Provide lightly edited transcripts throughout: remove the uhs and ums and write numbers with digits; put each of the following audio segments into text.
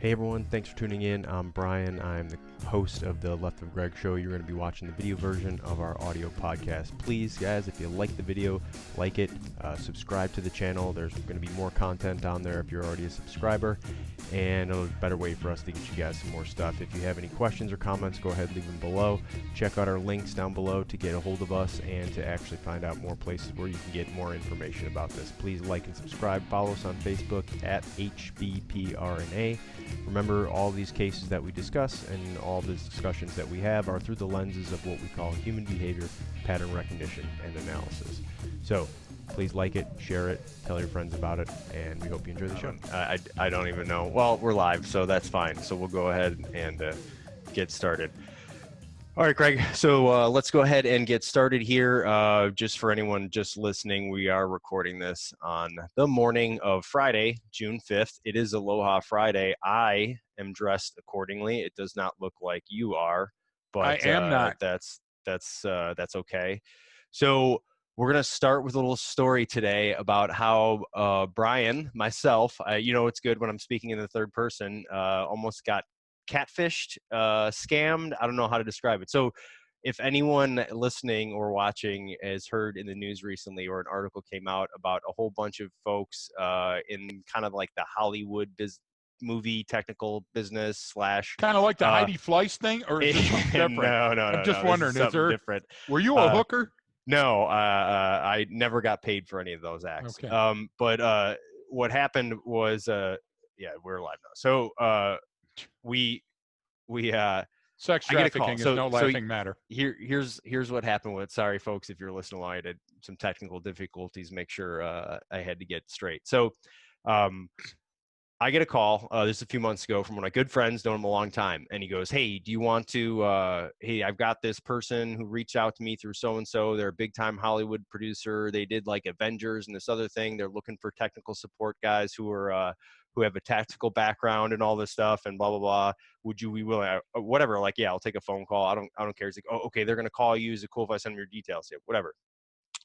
Hey everyone, thanks for tuning in. I'm Brian. I'm the host of the Left of Greg show. You're going to be watching the video version of our audio podcast. Please, guys, if you like the video, like it, subscribe to the channel. There's going to be more content on there if you're already a subscriber, and a better way for us to get you guys some more stuff. If you have any questions or comments, go ahead and leave them below. Check out our links down below to get a hold of us and to actually find out more places where you can get more information about this. Please like and subscribe. Follow us on Facebook at HBPRNA. Remember, all these cases that we discuss and all the discussions that we have are through the lenses of what we call human behavior, pattern recognition, and analysis. So please like it, share it, tell your friends about it, and we hope you enjoy the show. I don't even know. Well, we're live, so that's fine. So we'll go ahead and get started. All right, Greg. So let's go ahead and get started here. Just for anyone just listening, we are recording this on the morning of Friday, June 5th. It is Aloha Friday. I am dressed accordingly. It does not look like you are, but I am not. That's okay. So we're going to start with a little story today about how Brian, myself, it's good when I'm speaking in the third person, almost got catfished, scammed. I don't know how to describe it. So if anyone listening or watching has heard in the news recently, or an article came out about a whole bunch of folks in kind of like the Hollywood movie technical business slash Kind of like the Heidi Fleiss thing, or is this something different? no, I'm just wondering, is there different? Were you a hooker? No, I never got paid for any of those acts. Okay. But what happened was, yeah, we're live now. So we Sex I get a call. trafficking is no laughing matter. Here's what happened with. Sorry, folks, if you're listening along, I had some technical difficulties. Make sure I had to get straight. So I get a call. This is a few months ago from one of my good friends, known him a long time, and he goes, "Hey, do you want to? Hey, I've got this person who reached out to me through so and so. They're a big time Hollywood producer. They did like Avengers and this other thing. They're looking for technical support guys who are who have a tactical background and all this stuff and blah blah blah. Would you be willing? Whatever. Like, yeah, I'll take a phone call. I don't care." He's like, "Oh, okay. They're gonna call you. Is it cool if I send them your details? Yeah, whatever."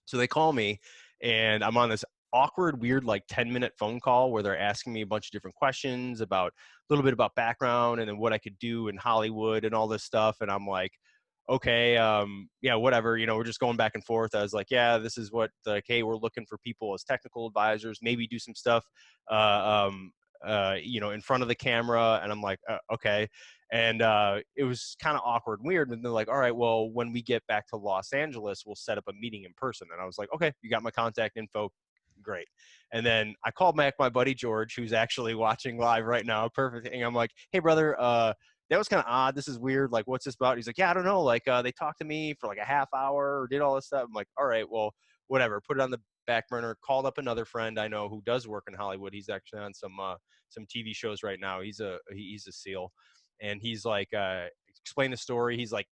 So they call me, and I'm on this awkward, weird, like 10-minute phone call where they're asking me a bunch of different questions about a little bit about background and then what I could do in Hollywood and all this stuff. And I'm like, okay, yeah, whatever, we're just going back and forth. I was like, yeah, this is what, like, hey, we're looking for people as technical advisors, maybe do some stuff, in front of the camera. And I'm like, okay. And it was kind of awkward and weird. And they're like, all right, well, when we get back to Los Angeles, we'll set up a meeting in person. And I was like, okay, you got my contact info. Great. And then I called back my buddy George, who's actually watching live right now. Perfect. And I'm like, hey, brother, that was kind of odd. This is weird. Like, what's this about? He's like, yeah, I don't know. Like, they talked to me for like a half hour or did all this stuff. I'm like, all right, well, whatever. Put it on the back burner. Called up another friend I know who does work in Hollywood. He's actually on some TV shows right now. He's a SEAL, and he's like, explain the story. He's like,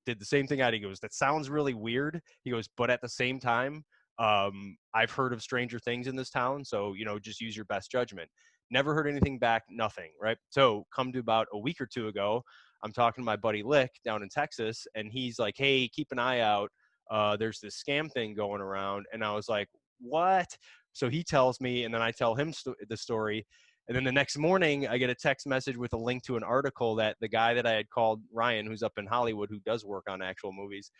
did the same thing I did. He goes, that sounds really weird. He goes, but at the same time, I've heard of stranger things in this town, so just use your best judgment. Never heard anything back, nothing, right? So come to about a week or two ago, I'm talking to my buddy Lick down in Texas, and he's like, hey, keep an eye out. There's this scam thing going around. And I was like, what? So he tells me, and then I tell him the story. And then the next morning, I get a text message with a link to an article that the guy that I had called, Ryan, who's up in Hollywood, who does work on actual movies,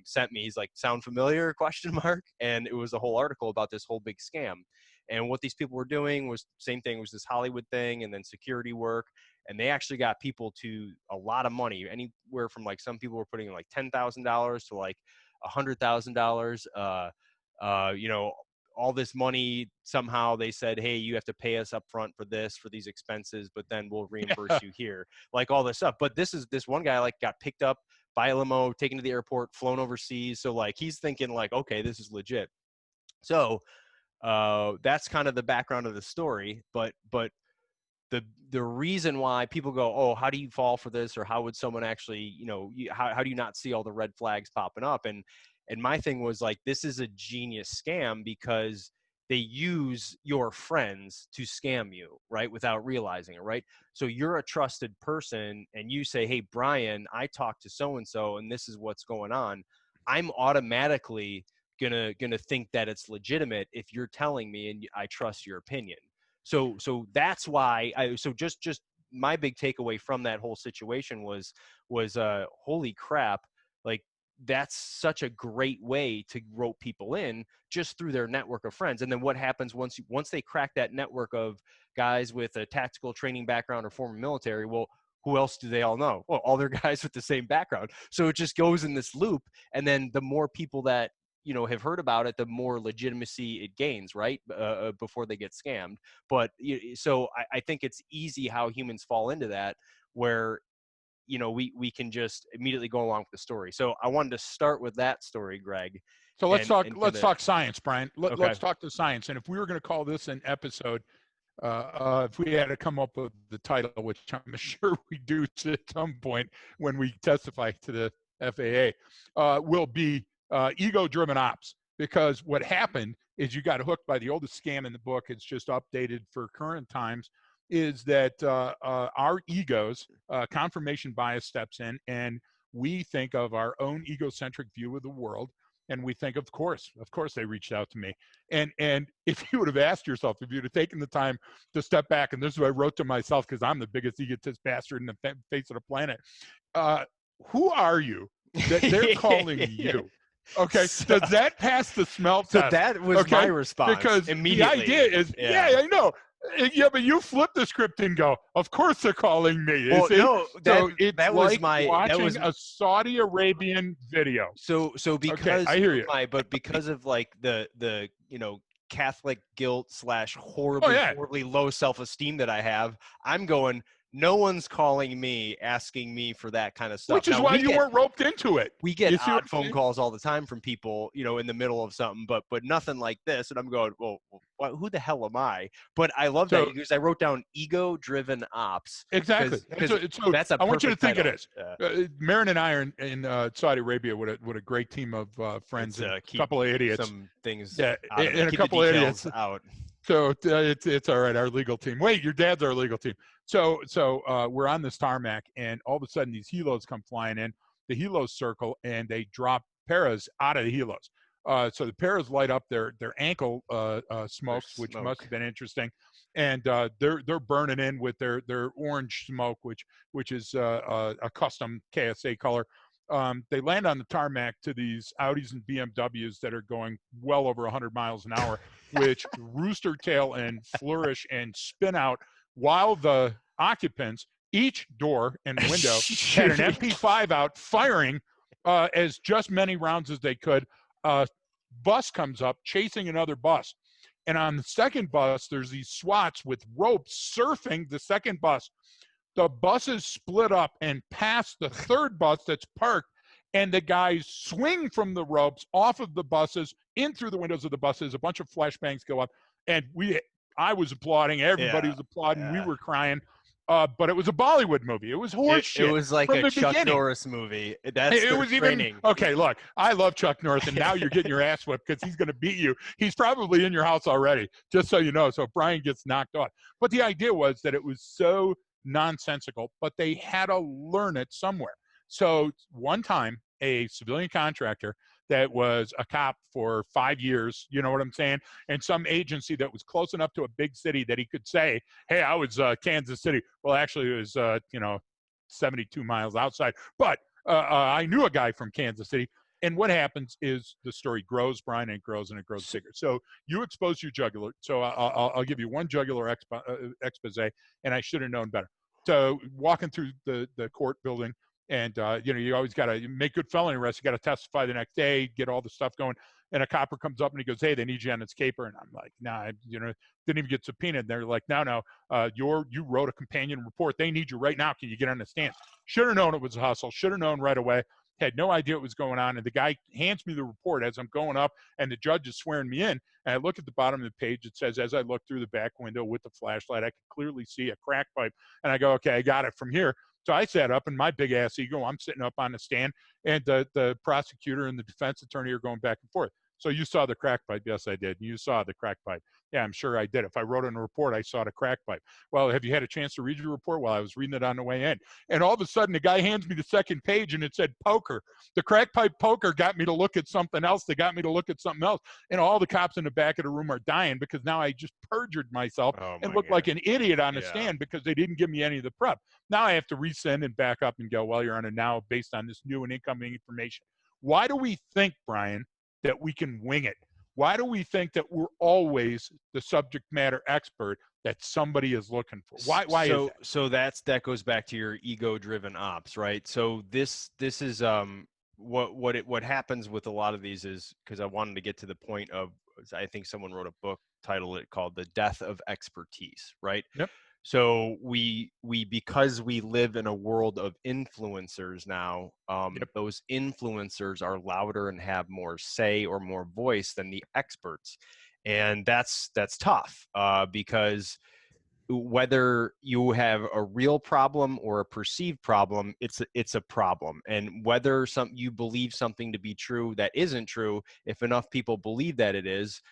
sent me. He's like, sound familiar, question mark. And it was a whole article about this whole big scam. And what these people were doing was same thing, was this Hollywood thing and then security work. And they actually got people to a lot of money, anywhere from like some people were putting in like $10,000 to like $100,000. All this money, somehow they said, hey, you have to pay us up front for this, for these expenses, but then we'll reimburse you here, like all this stuff. But this one guy like got picked up by a limo, taken to the airport, flown overseas. So like he's thinking like, okay, this is legit. So that's kind of the background of the story. But the reason why people go, oh, how do you fall for this? Or how would someone actually, how do you not see all the red flags popping up? And my thing was like, this is a genius scam because they use your friends to scam you, right? Without realizing it, right? So you're a trusted person and you say, hey, Brian, I talked to so-and-so and this is what's going on. I'm automatically gonna think that it's legitimate if you're telling me and I trust your opinion. So that's why so just my big takeaway from that whole situation was holy crap, like that's such a great way to rope people in just through their network of friends. And then what happens once they crack that network of guys with a tactical training background or former military? Well, who else do they all know? Well, all their guys with the same background. So it just goes in this loop. And then the more people that, have heard about it, the more legitimacy it gains, right? Before they get scammed. But so I think it's easy how humans fall into that, where, we can just immediately go along with the story. So I wanted to start with that story, Greg. So let's talk science, Brian. Okay. Let's talk the science. And if we were going to call this an episode, if we had to come up with the title, which I'm sure we do at some point when we testify to the FAA, will be ego-driven ops. Because what happened is you got hooked by the oldest scam in the book. It's just updated for current times. Is that our egos, confirmation bias steps in, and we think of our own egocentric view of the world. And we think, of course they reached out to me. And if you would have asked yourself, if you'd have taken the time to step back, and this is what I wrote to myself, because I'm the biggest egotist bastard in the face of the planet. Who are you that they're calling you? Okay, does that pass the smell test? So that was my response. Because immediately. The idea is, yeah, I know. Yeah, but you flip the script and go, of course they're calling me. Well, no, that was watching a Saudi Arabian video. So because I hear you. But because of like the Catholic guilt / horribly low self-esteem that I have, I'm going, no one's calling me asking me for that kind of stuff. Which is why you weren't roped into it. We get odd phone calls all the time from people, in the middle of something, but nothing like this. And I'm going, well, who the hell am I? But I love that because I wrote down ego-driven ops. Exactly. So that's I want you to think title. Of this. Marin and I are in Saudi Arabia with a great team of friends, and a couple of idiots. Some things, and a couple of idiots out. So it's all right. Our legal team. Wait, your dad's our legal team. So we're on this tarmac, and all of a sudden these helos come flying in. The helos circle, and they drop paras out of the helos. So the paras light up their ankle smokes, which must have been interesting, and they're burning in with their orange smoke, which is a custom KSA color. They land on the tarmac to these Audis and BMWs that are going well over 100 miles an hour, which rooster tail and flourish and spin out, while the occupants, each door and window, had an MP5 out firing as just many rounds as they could. Bus comes up chasing another bus. And on the second bus, there's these SWATs with ropes surfing the second bus. The buses split up and pass the third bus that's parked, and the guys swing from the ropes off of the buses in through the windows of the buses. A bunch of flashbangs go up, and I was applauding. Everybody was applauding. Yeah. We were crying. But it was a Bollywood movie. It was horseshit. It was like a Chuck Norris movie. It was training. Okay, look, I love Chuck Norris, and now you're getting your ass whipped because he's going to beat you. He's probably in your house already, just so you know. So Brian gets knocked off. But the idea was that it was so nonsensical, but they had to learn it somewhere. So one time, a civilian contractor that was a cop for 5 years, you know what I'm saying? And some agency that was close enough to a big city that he could say, hey, I was Kansas City. Well, actually, it was, 72 miles outside. But I knew a guy from Kansas City. And what happens is the story grows, Brian, and it grows bigger. So you expose your jugular. So I'll give you one jugular expose, and I should have known better. So walking through the court building, and, you always got to make good felony arrests. You got to testify the next day, get all the stuff going. And a copper comes up and he goes, hey, they need you on this caper. And I'm like, nah, didn't even get subpoenaed. They're like, no, you wrote a companion report. They need you right now. Can you get on the stand? Should have known it was a hustle. Should have known right away. Had no idea what was going on. And the guy hands me the report as I'm going up, and the judge is swearing me in. And I look at the bottom of the page. It says, as I look through the back window with the flashlight, I could clearly see a crack pipe. And I go, okay, I got it from here. So I sat up, and my big ass ego, I'm sitting up on the stand, and the prosecutor and the defense attorney are going back and forth. So you saw the crack pipe. Yes, I did. You saw the crack pipe. Yeah, I'm sure I did. If I wrote in a report, I saw the crack pipe. Well, have you had a chance to read your report? Well, I was reading it on the way in. And all of a sudden, the guy hands me the second page, and it said poker. The crack pipe poker got me to look at something else. They got me to look at something else. And all the cops in the back of the room are dying because now I just perjured myself Oh and my looked God. like an idiot on the Yeah. stand because they didn't give me any of the prep. Now I have to resend and back up and go, well, Your Honor, now based on this new and incoming information. Why do we think, Brian, that we can wing it? Why do we think that we're always the subject matter expert that somebody is looking for? Why is that? So that goes back to your ego-driven ops, right? So this is what happens with a lot of these is, because I wanted to get to the point of, I think someone wrote a book titled it called The Death of Expertise, right? Yep. So we because we live in a world of influencers now, those influencers are louder and have more say or more voice than the experts, and that's tough because whether you have a real problem or a perceived problem, it's a problem. And whether you believe something to be true that isn't true, if enough people believe that it is,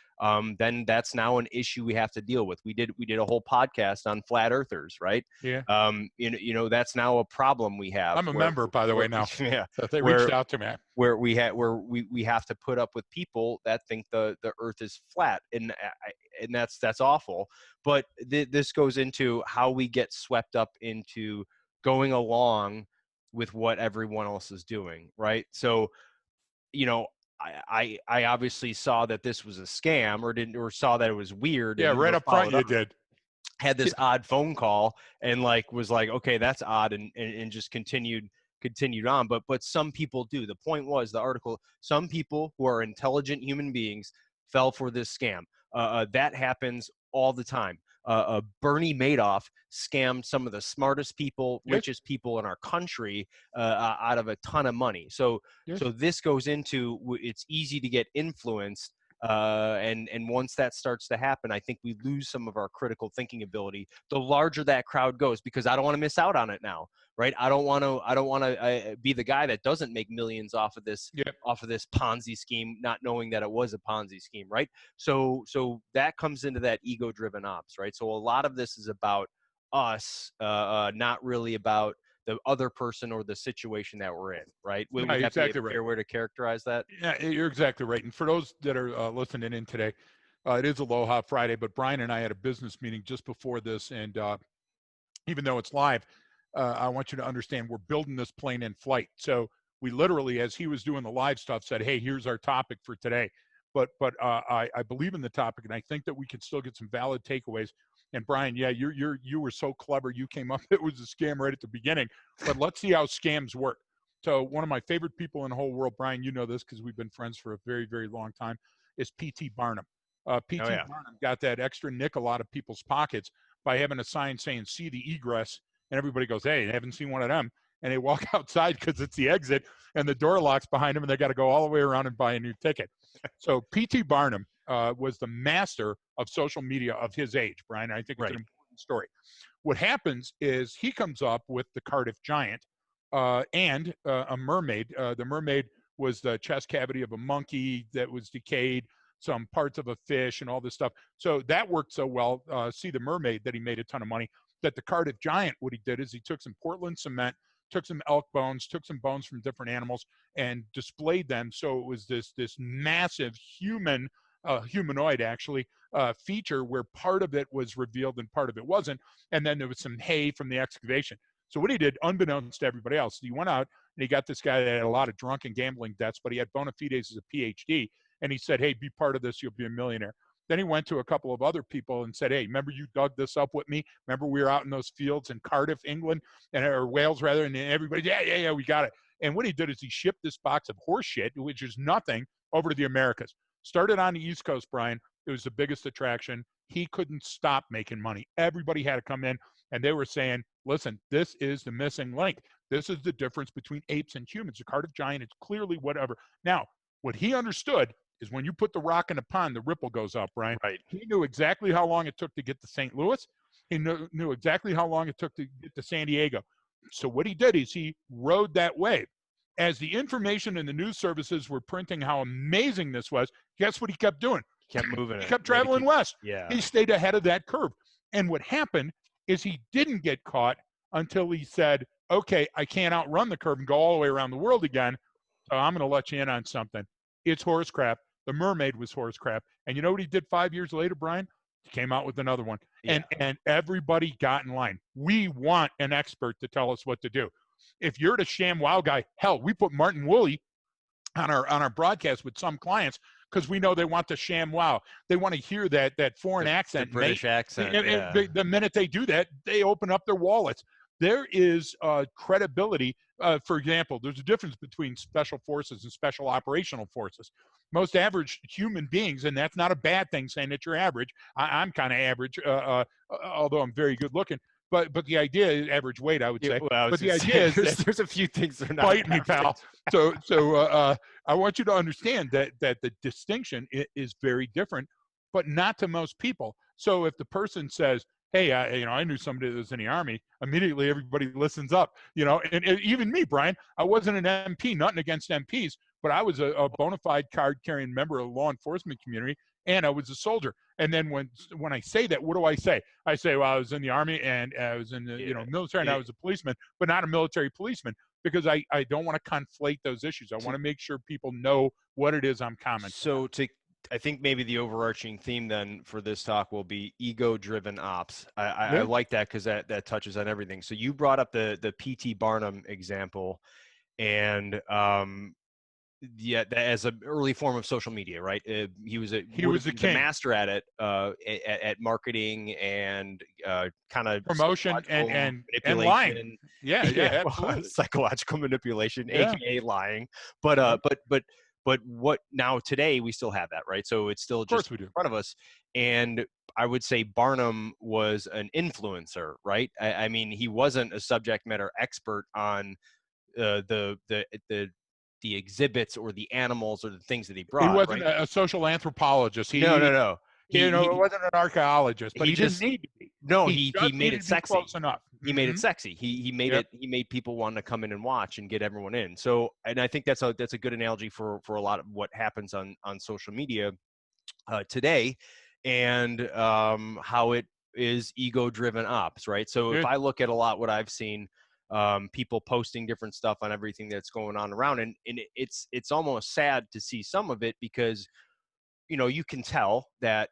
then that's now an issue we have to deal with. We did a whole podcast on flat earthers, right? Yeah. That's now a problem we have. I'm a member, by the way, now. Yeah. So they reached out to me. Where we have to put up with people that think the earth is flat, and that's awful. But this goes into how we get swept up into going along with what everyone else is doing, right? So, I obviously saw that this was a scam, or saw that it was weird. Yeah, and right up front you did. Had this odd phone call and was like, okay, that's odd, and just continued on. But some people do. The point was, the article, some people who are intelligent human beings fell for this scam. That happens all the time. Bernie Madoff scammed some of the smartest people, richest people in our country out of a ton of money. So this goes into, it's easy to get influenced. And once that starts to happen, I think we lose some of our critical thinking ability. The larger that crowd goes, because I don't want to miss out on it now, right? I don't want to be the guy that doesn't make millions off of this Ponzi scheme, not knowing that it was a Ponzi scheme, right? So that comes into that ego-driven ops, right? So a lot of this is about us, not really about the other person or the situation that we're in, right? Would that exactly be a fair way to characterize that? Yeah, you're exactly right. And for those that are listening in today, it is Aloha Friday, but Brian and I had a business meeting just before this. And even though it's live, I want you to understand we're building this plane in flight. So we literally, as he was doing the live stuff, said, hey, here's our topic for today. But I believe in the topic, and I think that we can still get some valid takeaways. And Brian, yeah, you were so clever. You came up, it was a scam right at the beginning. But let's see how scams work. So one of my favorite people in the whole world, Brian, you know this because we've been friends for a very, very long time, is P.T. Barnum. P.T. Barnum got that extra nickel out of people's pockets by having a sign saying, see the egress. And everybody goes, hey, I haven't seen one of them. And they walk outside because it's the exit, and the door locks behind them, and they got to go all the way around and buy a new ticket. So P.T. Barnum was the master of social media of his age, Brian. I think it's an important story. What happens is he comes up with the Cardiff Giant, and a mermaid. The mermaid was the chest cavity of a monkey that was decayed, some parts of a fish, and all this stuff. So that worked so well. See the mermaid, that he made a ton of money. That the Cardiff Giant, what he did is he took some Portland cement, took some elk bones, took some bones from different animals, and displayed them. So it was this massive humanoid actually feature where part of it was revealed and part of it wasn't. And then there was some hay from the excavation. So what he did, unbeknownst to everybody else, he went out and he got this guy that had a lot of drunk and gambling debts, but he had bona fides as a PhD. And he said, hey, be part of this, you'll be a millionaire. Then he went to a couple of other people and said, hey, remember you dug this up with me? Remember we were out in those fields in Cardiff, England, or Wales rather, and everybody, yeah, we got it. And what he did is he shipped this box of horse shit, which is nothing, over to the Americas. Started on the East Coast, Brian. It was the biggest attraction. He couldn't stop making money. Everybody had to come in, and they were saying, listen, this is the missing link. This is the difference between apes and humans. The Cardiff Giant is clearly whatever. Now, what he understood is when you put the rock in the pond, the ripple goes up, Brian. Right. He knew exactly how long it took to get to St. Louis. He knew exactly how long it took to get to San Diego. So what he did is he rode that wave. as the information and the news services were printing how amazing this was, guess what he kept doing? Kept moving He it. kept traveling west. Yeah. He stayed ahead of that curve. And what happened is he didn't get caught until he said, okay, I can't outrun the curve and go all the way around the world again. So I'm going to let you in on something. It's horse crap. The mermaid was horse crap. And you know what he did 5 years later, Brian? He came out with another one. Yeah. And everybody got in line. We want an expert to tell us what to do. If you're the sham wow guy, hell, we put Martin Woolley on our broadcast with some clients because we know they want the sham wow. They want to hear that foreign accent. The British accent. The minute they do that, they open up their wallets. There is credibility. For example, there's a difference between special forces and special operational forces. Most average human beings, and that's not a bad thing saying that you're average. I'm kind of average, although I'm very good looking. But the idea is average weight, I would say. Well, but the idea is there's a few things that are not bite me, pal. So I want you to understand that the distinction is very different, but not to most people. So if the person says, hey, I knew somebody that was in the Army, immediately everybody listens up, and even me, Brian, I wasn't an MP, nothing against MPs, but I was a bona fide card-carrying member of the law enforcement community, and I was a soldier. And then when I say that, what do I say? I say, well, I was in the Army, and I was in the military, and I was a policeman, but not a military policeman, because I don't want to conflate those issues. I want to make sure people know what it is I'm commenting. So I think maybe the overarching theme then for this talk will be ego-driven ops. I like that because that touches on everything. So you brought up the P.T. Barnum example, and as an early form of social media, right? He was the master at it, at marketing and kind of promotion and lying. Yeah, well, psychological manipulation, aka lying. But what now today we still have that, right? So it's still just in front of us. And I would say Barnum was an influencer, right? I mean, he wasn't a subject matter expert on the exhibits or the animals or the things that he brought. He wasn't right? a social anthropologist. No. He wasn't an archaeologist, but he didn't need to be. No, he made it sexy. Close enough. He made it sexy. He made it. He made people want to come in and watch and get everyone in. So, and I think that's a good analogy for a lot of what happens on social media today, and how it is ego-driven ops, right? So if I look at a lot what I've seen. People posting different stuff on everything that's going on around, and it's almost sad to see some of it because you can tell that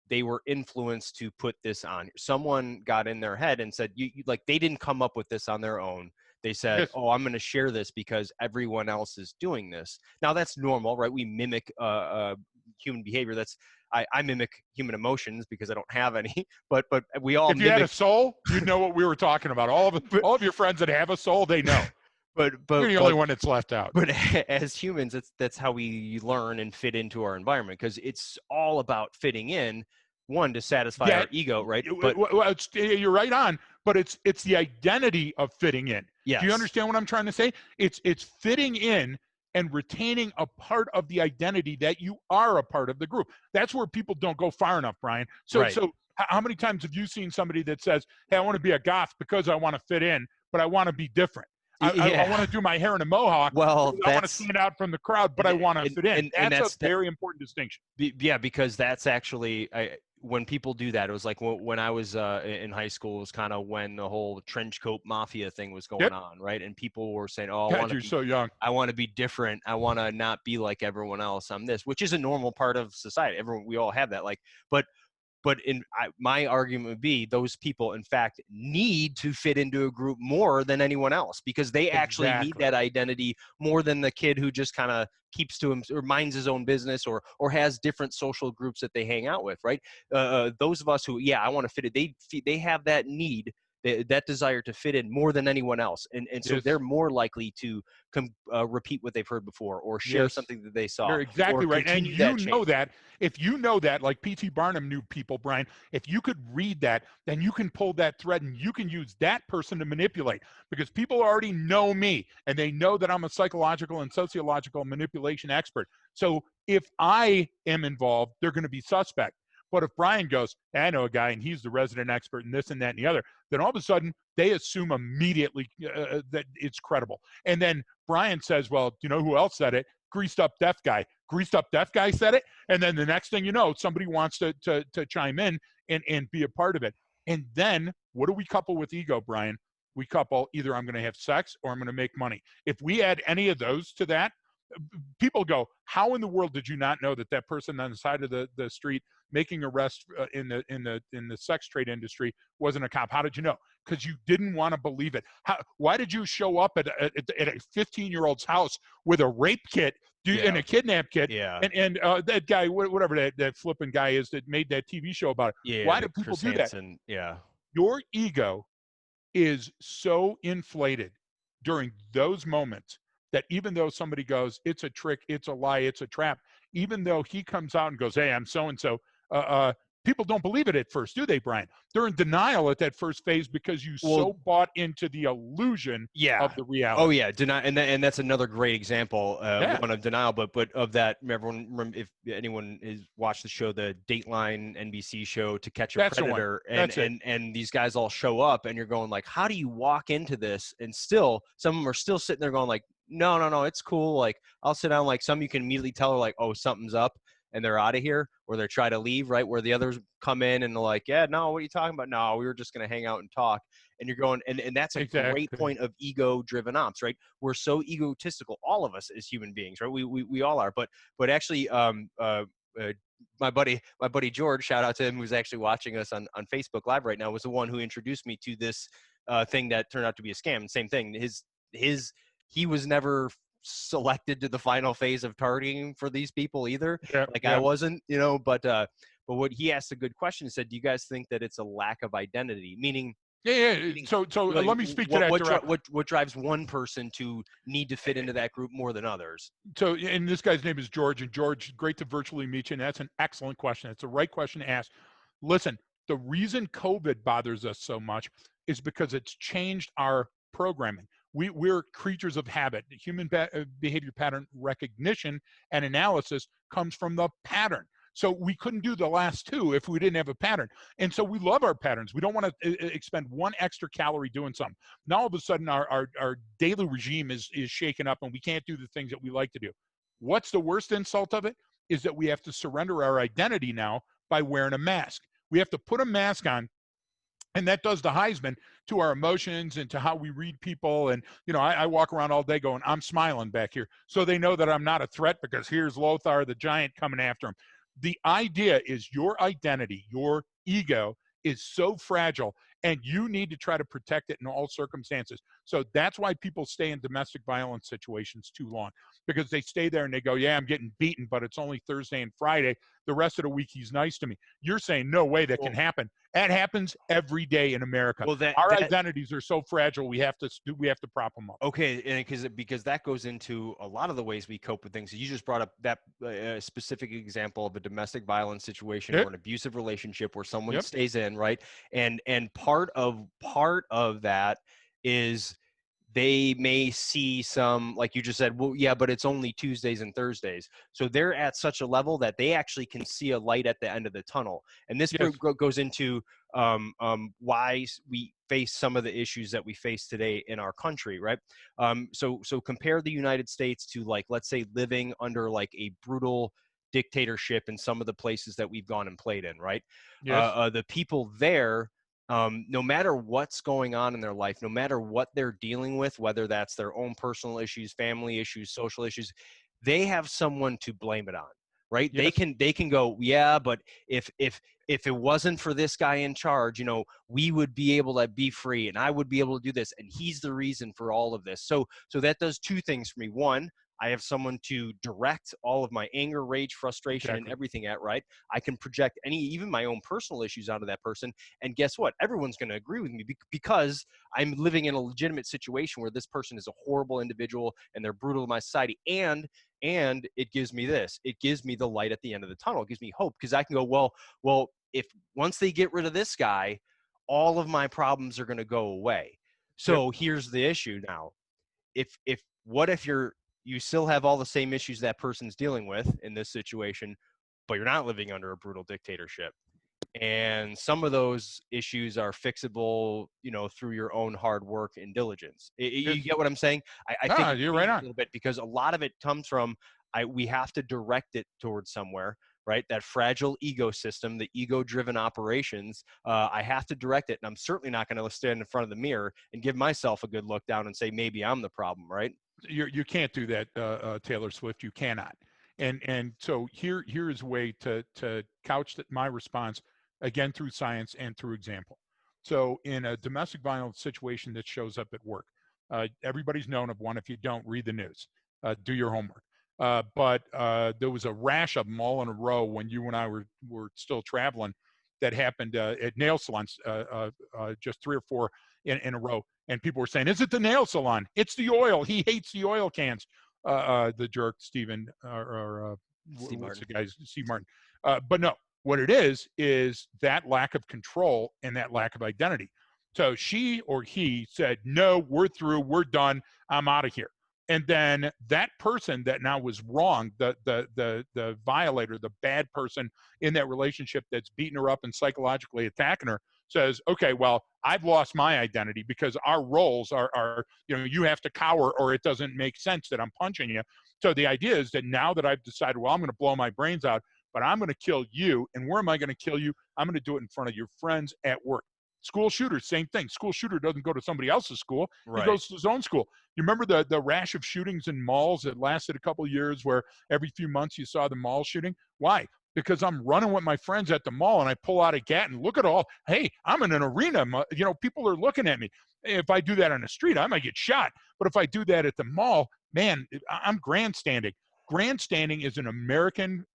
they were influenced to put this on. Someone got in their head and said like they didn't come up with this on their own. They said, oh, I'm going to share this because everyone else is doing this. Now that's normal, right? We mimic human behavior. I mimic human emotions because I don't have any, but we all. If you had a soul, you'd know what we were talking about. All of your friends that have a soul, they know. But you're the only one that's left out. But as humans, that's how we learn and fit into our environment because it's all about fitting in. One, to satisfy our ego, right? But you're right on. But it's the identity of fitting in. Yes. Do you understand what I'm trying to say? It's fitting in and retaining a part of the identity that you are a part of the group. That's where people don't go far enough, Brian. So how many times have you seen somebody that says, hey, I want to be a goth because I want to fit in, but I want to be different. I want to do my hair in a mohawk. Well, I want to stand out from the crowd, but I want to fit in. And that's a very important distinction. Yeah, because that's actually when people do that. It was like when I was in high school. It was kind of when the whole trench coat mafia thing was going on, right? And people were saying, "Oh, you're so young. I want to be different. I want to not be like everyone else. I'm this," which is a normal part of society. We all have that. But my argument would be those people, in fact, need to fit into a group more than anyone else because they actually need that identity more than the kid who just kind of keeps to him or minds his own business or has different social groups that they hang out with, right? Those of us who, I want to fit in, they have that need, that desire to fit in more than anyone else. And so they're more likely to repeat what they've heard before or share something that they saw. You're exactly right. And if you know that, like P.T. Barnum knew people, Brian, if you could read that, then you can pull that thread and you can use that person to manipulate because people already know me and they know that I'm a psychological and sociological manipulation expert. So if I am involved, they're going to be suspect. But if Brian goes, I know a guy and he's the resident expert in this and that and the other, then all of a sudden they assume immediately that it's credible. And then Brian says, well, do you know who else said it? Greased up deaf guy. Greased up deaf guy said it. And then the next thing you know, somebody wants to chime in and be a part of it. And then what do we couple with ego, Brian? We couple either I'm going to have sex or I'm going to make money. If we add any of those to that, people go, how in the world did you not know that that person on the side of the street making arrests in the sex trade industry wasn't a cop? How did you know? Because you didn't want to believe it. Why did you show up at a 15-year-old's house with a rape kit and a kidnap kit? Yeah. And that guy, whatever that flipping guy is that made that TV show about it. Yeah. Why do people Chris do that? Hansen, yeah. Your ego is so inflated during those moments that even though somebody goes, it's a trick, it's a lie, it's a trap, even though he comes out and goes, hey, I'm so-and-so, people don't believe it at first, do they, Brian? They're in denial at that first phase because you so bought into the illusion of the reality. Oh, yeah. And that's another great example, one of denial, but of that, everyone, if anyone has watched the show, the Dateline NBC show, To Catch a Predator, and these guys all show up, and you're going like, how do you walk into this? And still, some of them are still sitting there going like, no, it's cool. Like, I'll sit down. Like, some you can immediately tell are like, oh, something's up, and they're out of here, or they're trying to leave, right? Where the others come in and they're like, yeah, no, what are you talking about? No, we were just going to hang out and talk. And you're going, and that's a great point of ego-driven ops, right? We're so egotistical, all of us as human beings, right? We all are. But actually, my buddy George, shout out to him, who's actually watching us on Facebook Live right now, was the one who introduced me to this thing that turned out to be a scam. Same thing. He was never selected to the final phase of targeting for these people either. I wasn't, but what he asked a good question. He said, do you guys think that it's a lack of identity? Meaning, so like, let me speak to that. What drives one person to need to fit into that group more than others? So, and this guy's name is George. And George, great to virtually meet you. And that's an excellent question. It's the right question to ask. Listen, the reason COVID bothers us so much is because it's changed our programming. We're creatures of habit. Human behavior pattern recognition and analysis comes from the pattern. So we couldn't do the last two if we didn't have a pattern. And so we love our patterns. We don't want to expend one extra calorie doing something. Now all of a sudden our daily regime is shaken up and we can't do the things that we like to do. What's the worst insult of it is that we have to surrender our identity now by wearing a mask. We have to put a mask on. And that does the Heisman to our emotions and to how we read people. And, I walk around all day going, I'm smiling back here. So they know that I'm not a threat because here's Lothar, the giant, coming after him. The idea is your identity, your ego is so fragile, and you need to try to protect it in all circumstances. So that's why people stay in domestic violence situations too long, because they stay there and they go, yeah, I'm getting beaten, but it's only Thursday and Friday. The rest of the week, he's nice to me. You're saying, no way that can happen. That happens every day in America. Our identities are so fragile. We have to prop them up. Okay, and because that goes into a lot of the ways we cope with things. You just brought up that specific example of a domestic violence situation or an abusive relationship where someone stays in, right? And part of that is they may see some, like you just said, well, yeah, but it's only Tuesdays and Thursdays. So they're at such a level that they actually can see a light at the end of the tunnel. And this goes into why we face some of the issues that we face today in our country, right? So compare the United States to, like, let's say living under like a brutal dictatorship in some of the places that we've gone and played in, right? The people there, no matter what's going on in their life, no matter what they're dealing with, whether that's their own personal issues, family issues, social issues, they have someone to blame it on, right? They can go, yeah, but if it wasn't for this guy in charge, we would be able to be free and I would be able to do this. And he's the reason for all of this. So that does two things for me. One, I have someone to direct all of my anger, rage, frustration, and everything at, right? I can project even my own personal issues onto that person. And guess what? Everyone's going to agree with me because I'm living in a legitimate situation where this person is a horrible individual and they're brutal to my society. And it gives me this. It gives me the light at the end of the tunnel. It gives me hope because I can go, well, if once they get rid of this guy, all of my problems are going to go away. So here's the issue now. What if you still have all the same issues that person's dealing with in this situation, but you're not living under a brutal dictatorship? And some of those issues are fixable, through your own hard work and diligence. You Yes. get what I'm saying? I think No, it you're right changes on. a little bit because a lot of it comes from we have to direct it towards somewhere, right? That fragile ecosystem, the ego-driven operations. I have to direct it, and I'm certainly not going to stand in front of the mirror and give myself a good look down and say maybe I'm the problem, right? You can't do that, Taylor Swift. You cannot. And so here is a way to couch my response again through science and through example. So in a domestic violence situation that shows up at work, everybody's known of one. If you don't, read the news, do your homework. But there was a rash of them all in a row when you and I were still traveling. That happened at nail salons, just 3 or 4 in a row. And people were saying, "Is it the nail salon? It's the oil. He hates the oil cans." The jerk, Stephen, Steve what's the Martin. guy's Steve Martin? But no, what it is that lack of control and that lack of identity. So she or he said, "No, we're through. We're done. I'm out of here." And then that person that now was wrong, the violator, the bad person in that relationship that's beating her up and psychologically attacking her, says, "Okay, well, I've lost my identity because our roles are you have to cower or it doesn't make sense that I'm punching you." So the idea is that now that I've decided, well, I'm going to blow my brains out, but I'm going to kill you. And where am I going to kill you? I'm going to do it in front of your friends at work. School shooter, same thing. School shooter doesn't go to somebody else's school. He Right. goes to his own school. You remember the rash of shootings in malls that lasted a couple of years where every few months you saw the mall shooting? Why? Because I'm running with my friends at the mall and I pull out a gat and look at all, hey, I'm in an arena. People are looking at me. If I do that on the street, I might get shot. But if I do that at the mall, man, I'm grandstanding. Grandstanding is an American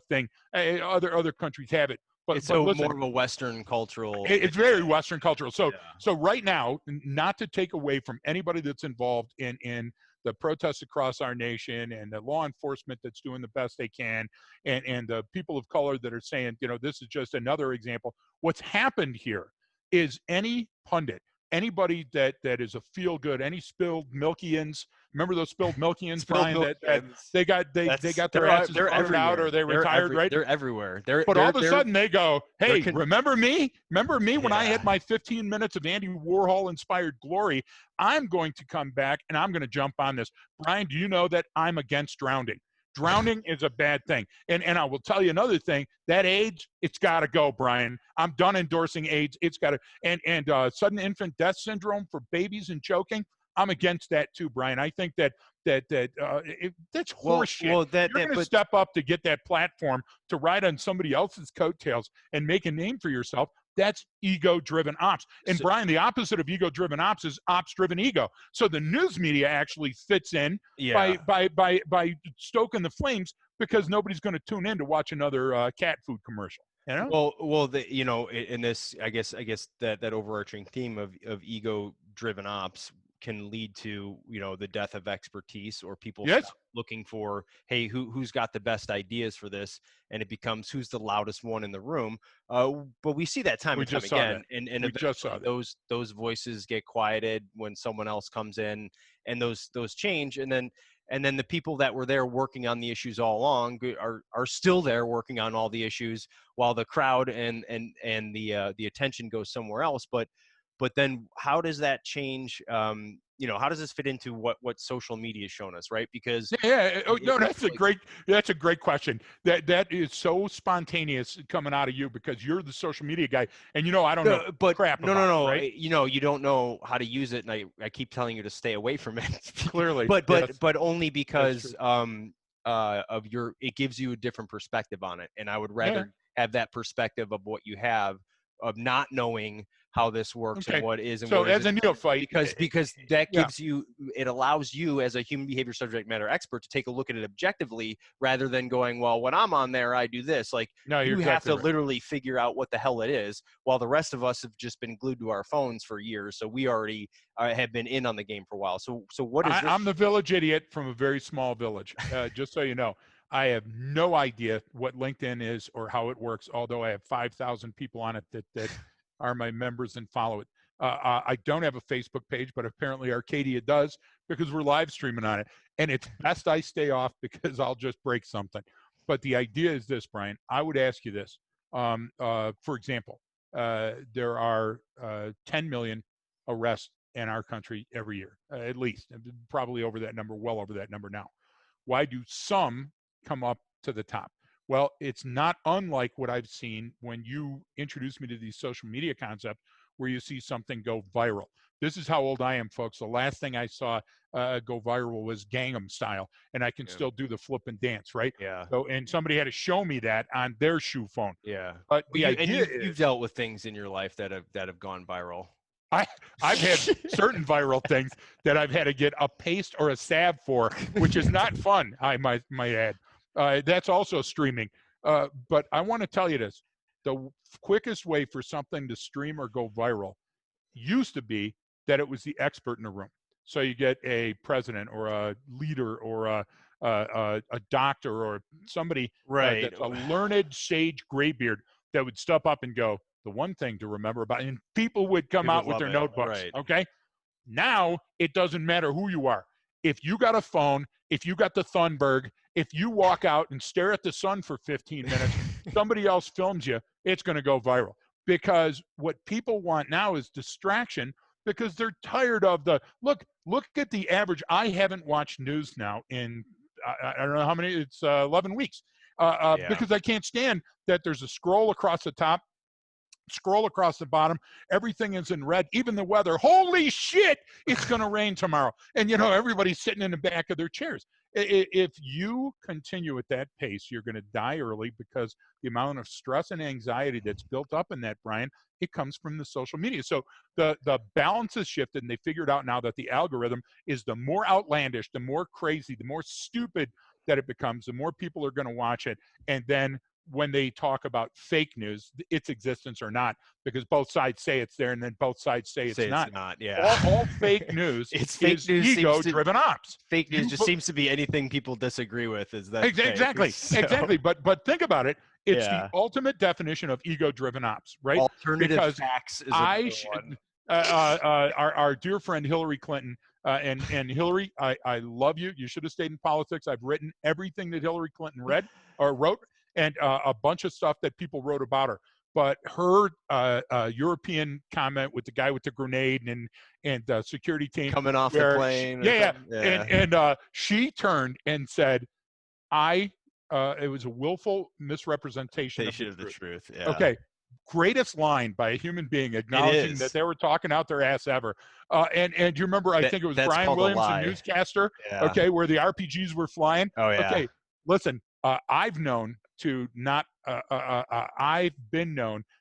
thing. Other countries have it. But It's so listen, more of a Western cultural it's thing. very Western cultural. So Yeah. so right now, not to take away from anybody that's involved in the protests across our nation and the law enforcement that's doing the best they can, and the people of color that are saying, this is just another example. What's happened here is any pundit, anybody that is a feel good, any spilled Milkians. Remember those spilled Milkians, Spilled Brian? milk That cans. they got their asses They're voted out or everywhere. they retired, right? They're everywhere. But all of a sudden they go, They're hey, remember me? Remember me when I yeah. had my 15 minutes of Andy Warhol inspired glory? I'm going to come back and I'm going to jump on this. Brian, do you know that I'm against drowning? Drowning is a bad thing. And I will tell you another thing, that AIDS, it's got to go, Brian. I'm done endorsing AIDS. It's got to, and sudden infant death syndrome for babies and choking, I'm against that too, Brian. I think that's horseshit. Well, You're going to step up to get that platform to ride on somebody else's coattails and make a name for yourself. That's ego-driven ops. And Brian, the opposite of ego-driven ops is ops-driven ego. So the news media actually fits in by stoking the flames because nobody's going to tune in to watch another cat food commercial. Well, in this, I guess that overarching theme of ego-driven ops can lead to the death of expertise, or people stop looking for, hey, who's got the best ideas for this, and it becomes who's the loudest one in the room. But we see that time and time again, and eventually those voices get quieted when someone else comes in, and those change, and then the people that were there working on the issues all along are still there working on all the issues, while the crowd and the attention goes somewhere else. But then how does that change? How does this fit into what social media has shown us, right? Because that's a great question. That is so spontaneous coming out of you because you're the social media guy, and I don't know crap about it, right? You don't know how to use it, and I keep telling you to stay away from it. Clearly, but only because it gives you a different perspective on it, and I would rather have that perspective of what you have, of not knowing how this works and what is and so what as a neophyte, because that gives you, it allows you as a human behavior subject matter expert to take a look at it objectively, rather than going, well, when I'm on there I do this. Like, you have to literally figure out what the hell it is, while the rest of us have just been glued to our phones for years, so we already have been in on the game for a while. So what is this? I'm the village idiot from a very small village, just so you know. I have no idea what LinkedIn is or how it works, although I have 5,000 people on it that are my members and follow it. I don't have a Facebook page, but apparently Arcadia does, because we're live streaming on it. And it's best I stay off because I'll just break something. But the idea is this, Brian. I would ask you this. For example, there are 10 million arrests in our country every year, at least, probably over that number, well over that number now. Why do some come up to the top? Well, it's not unlike what I've seen when you introduce me to these social media concepts where you see something go viral. This is how old I am, folks. The last thing I saw go viral was Gangnam Style, and I can still do the flip and dance, right? Yeah. So, and somebody had to show me that on their shoe phone. Yeah. But Well, the idea is, you've dealt with things in your life that have gone viral. I've had certain viral things that I've had to get a paste or a salve for, which is not fun, I might add. That's also streaming. But I want to tell you this. The quickest way for something to stream or go viral used to be that it was the expert in the room. So you get a president or a leader or a doctor or somebody that's a learned sage graybeard that would step up and go, the one thing to remember about, and people would come out with their notebooks. Right. Okay. Now it doesn't matter who you are. If you got a phone, if you got the Thunberg, if you walk out and stare at the sun for 15 minutes, somebody else films you, it's going to go viral. Because what people want now is distraction, because they're tired of the look at the average. I haven't watched news now in I don't know how many, it's 11 weeks because I can't stand that there's a scroll across the top, scroll across the bottom, everything is in red, even the weather. Holy shit, it's going to rain tomorrow. And everybody's sitting in the back of their chairs. If you continue at that pace, you're going to die early, because the amount of stress and anxiety that's built up in that, Brian, it comes from the social media. So the balance has shifted, and they figured out now that the algorithm is the more outlandish, the more crazy, the more stupid that it becomes, the more people are going to watch it. And then when they talk about fake news, its existence or not, because both sides say it's there and then both sides say it's not. Yeah. All fake news it's fake is news ego-driven ops. Fake news just seems to be anything people disagree with. Is that exactly? So. Exactly. But think about it. It's the ultimate definition of ego-driven ops, right? Alternative facts is our dear friend Hillary Clinton. And Hillary, I love you. You should have stayed in politics. I've written everything that Hillary Clinton read or wrote, and a bunch of stuff that people wrote about her. But her European comment with the guy with the grenade and security team coming off the plane. And she turned and said, it was a willful misrepresentation of the truth. Yeah. Okay. Greatest line by a human being, acknowledging that they were talking out their ass ever. And you remember, I think it was Brian Williams, the newscaster, where the RPGs were flying. Oh, yeah. Okay, listen, I've been known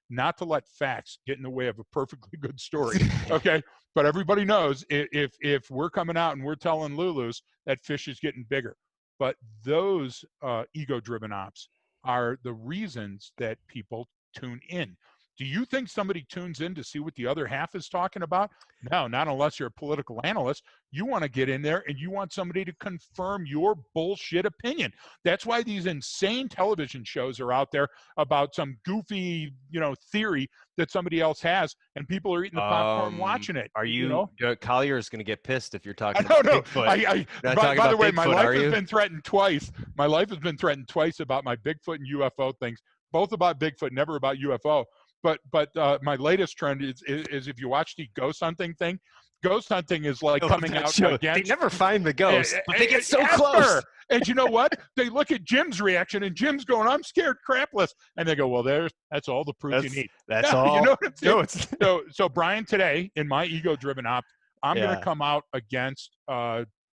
not to let facts get in the way of a perfectly good story. Okay, but everybody knows if we're coming out and we're telling Lulu's that fish is getting bigger. But those ego-driven ops are the reasons that people tune in. Do you think somebody tunes in to see what the other half is talking about? No, not unless you're a political analyst. You want to get in there and you want somebody to confirm your bullshit opinion. That's why these insane television shows are out there about some goofy, theory that somebody else has, and people are eating the popcorn watching it. Are you Collier is going to get pissed if you're talking about Bigfoot. By the way, my life has been threatened twice. My life has been threatened twice about my Bigfoot and UFO things, both about Bigfoot, never about UFO. But my latest trend is if you watch the ghost hunting thing, ghost hunting is like coming out against. They never find the ghost, but they get so close. And you know what? They look at Jim's reaction, and Jim's going, "I'm scared crapless," and they go, "Well, that's all the proof you need." That's all. You know what I'm saying? So Brian, today in my ego-driven op, I'm going to come out against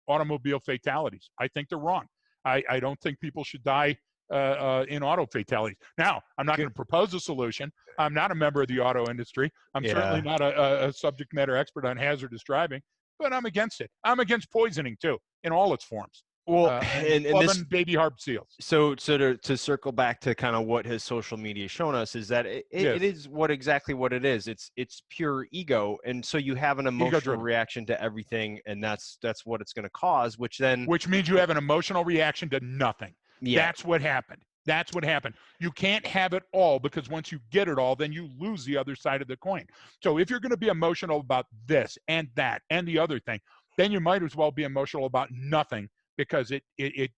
automobile fatalities. I think they're wrong. I don't think people should die in auto fatalities. Now, I'm not going to propose a solution. I'm not a member of the auto industry. I'm certainly not a subject matter expert on hazardous driving, but I'm against it. I'm against poisoning too, in all its forms. Well, and this baby harp seals. So to circle back to kind of what his social media has shown us is that it is exactly what it is. It's pure ego, and so you have an emotional reaction to everything, and that's what it's going to cause. Which means you have an emotional reaction to nothing. Yeah. That's what happened. That's what happened. You can't have it all, because once you get it all, then you lose the other side of the coin. So if you're going to be emotional about this and that and the other thing, then you might as well be emotional about nothing, because it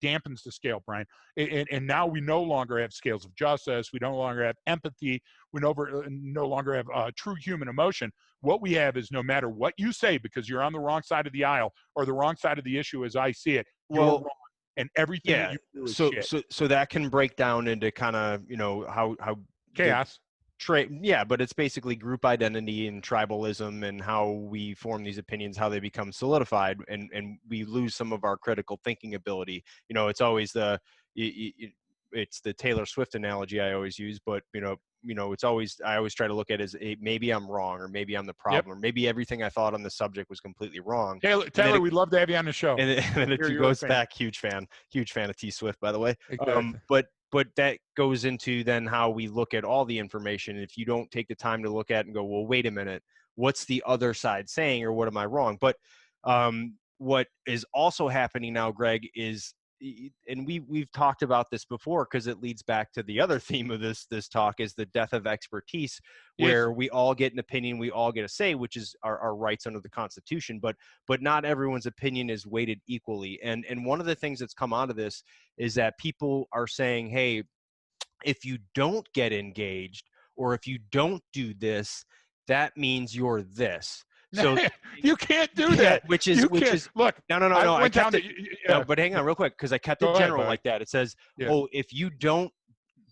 dampens the scale, Brian. And now we no longer have scales of justice. We no longer have empathy. We no longer have true human emotion. What we have is, no matter what you say, because you're on the wrong side of the aisle or the wrong side of the issue as I see it, you're Well, wrong. And everything that yeah. you do is So shit. so that can break down into kind of, how the Chaos. yeah, but it's basically group identity and tribalism and how we form these opinions, how they become solidified, and we lose some of our critical thinking ability. It's always it's the Taylor Swift analogy I always use, but it's always, I always try to look at it as maybe I'm wrong, or maybe I'm the Yep. problem, or maybe everything I thought on the subject was completely wrong. Taylor, we'd love to have you on the show. And then it You're goes a fan. back, huge fan of T Swift, by the way. Exactly. But that goes into then how we look at all the information. If you don't take the time to look at it and go, well, wait a minute, what's the other side saying, or what am I wrong? But what is also happening now, Greg, is, and we've talked about this before, because it leads back to the other theme of this talk, is the death of expertise, where Yes. we all get an opinion, we all get a say, which is our rights under the Constitution, but not everyone's opinion is weighted equally. And one of the things that's come out of this is that people are saying, hey, if you don't get engaged, or if you don't do this, that means you're this. So you can't do that. which is look. no. I I kept down it. to, No, but hang on real quick, because I kept Go it ahead, general bud. like that. It says, Yeah. oh, if you don't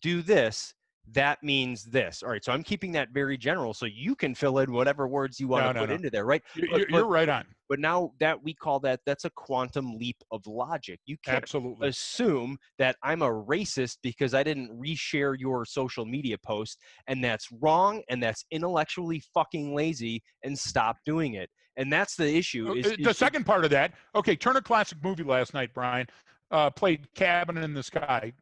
do this, that means this. All right, so I'm keeping that very general, so you can fill in whatever words you want to put into there, right? You're right on. But now that we call that's a quantum leap of logic. You can't Absolutely. assume that I'm a racist because I didn't reshare your social media post, and that's wrong, and that's intellectually fucking lazy, and stop doing it. And that's the issue. The second part of that, okay, Turner Classic Movie last night, Brian, played Cabin in the Sky.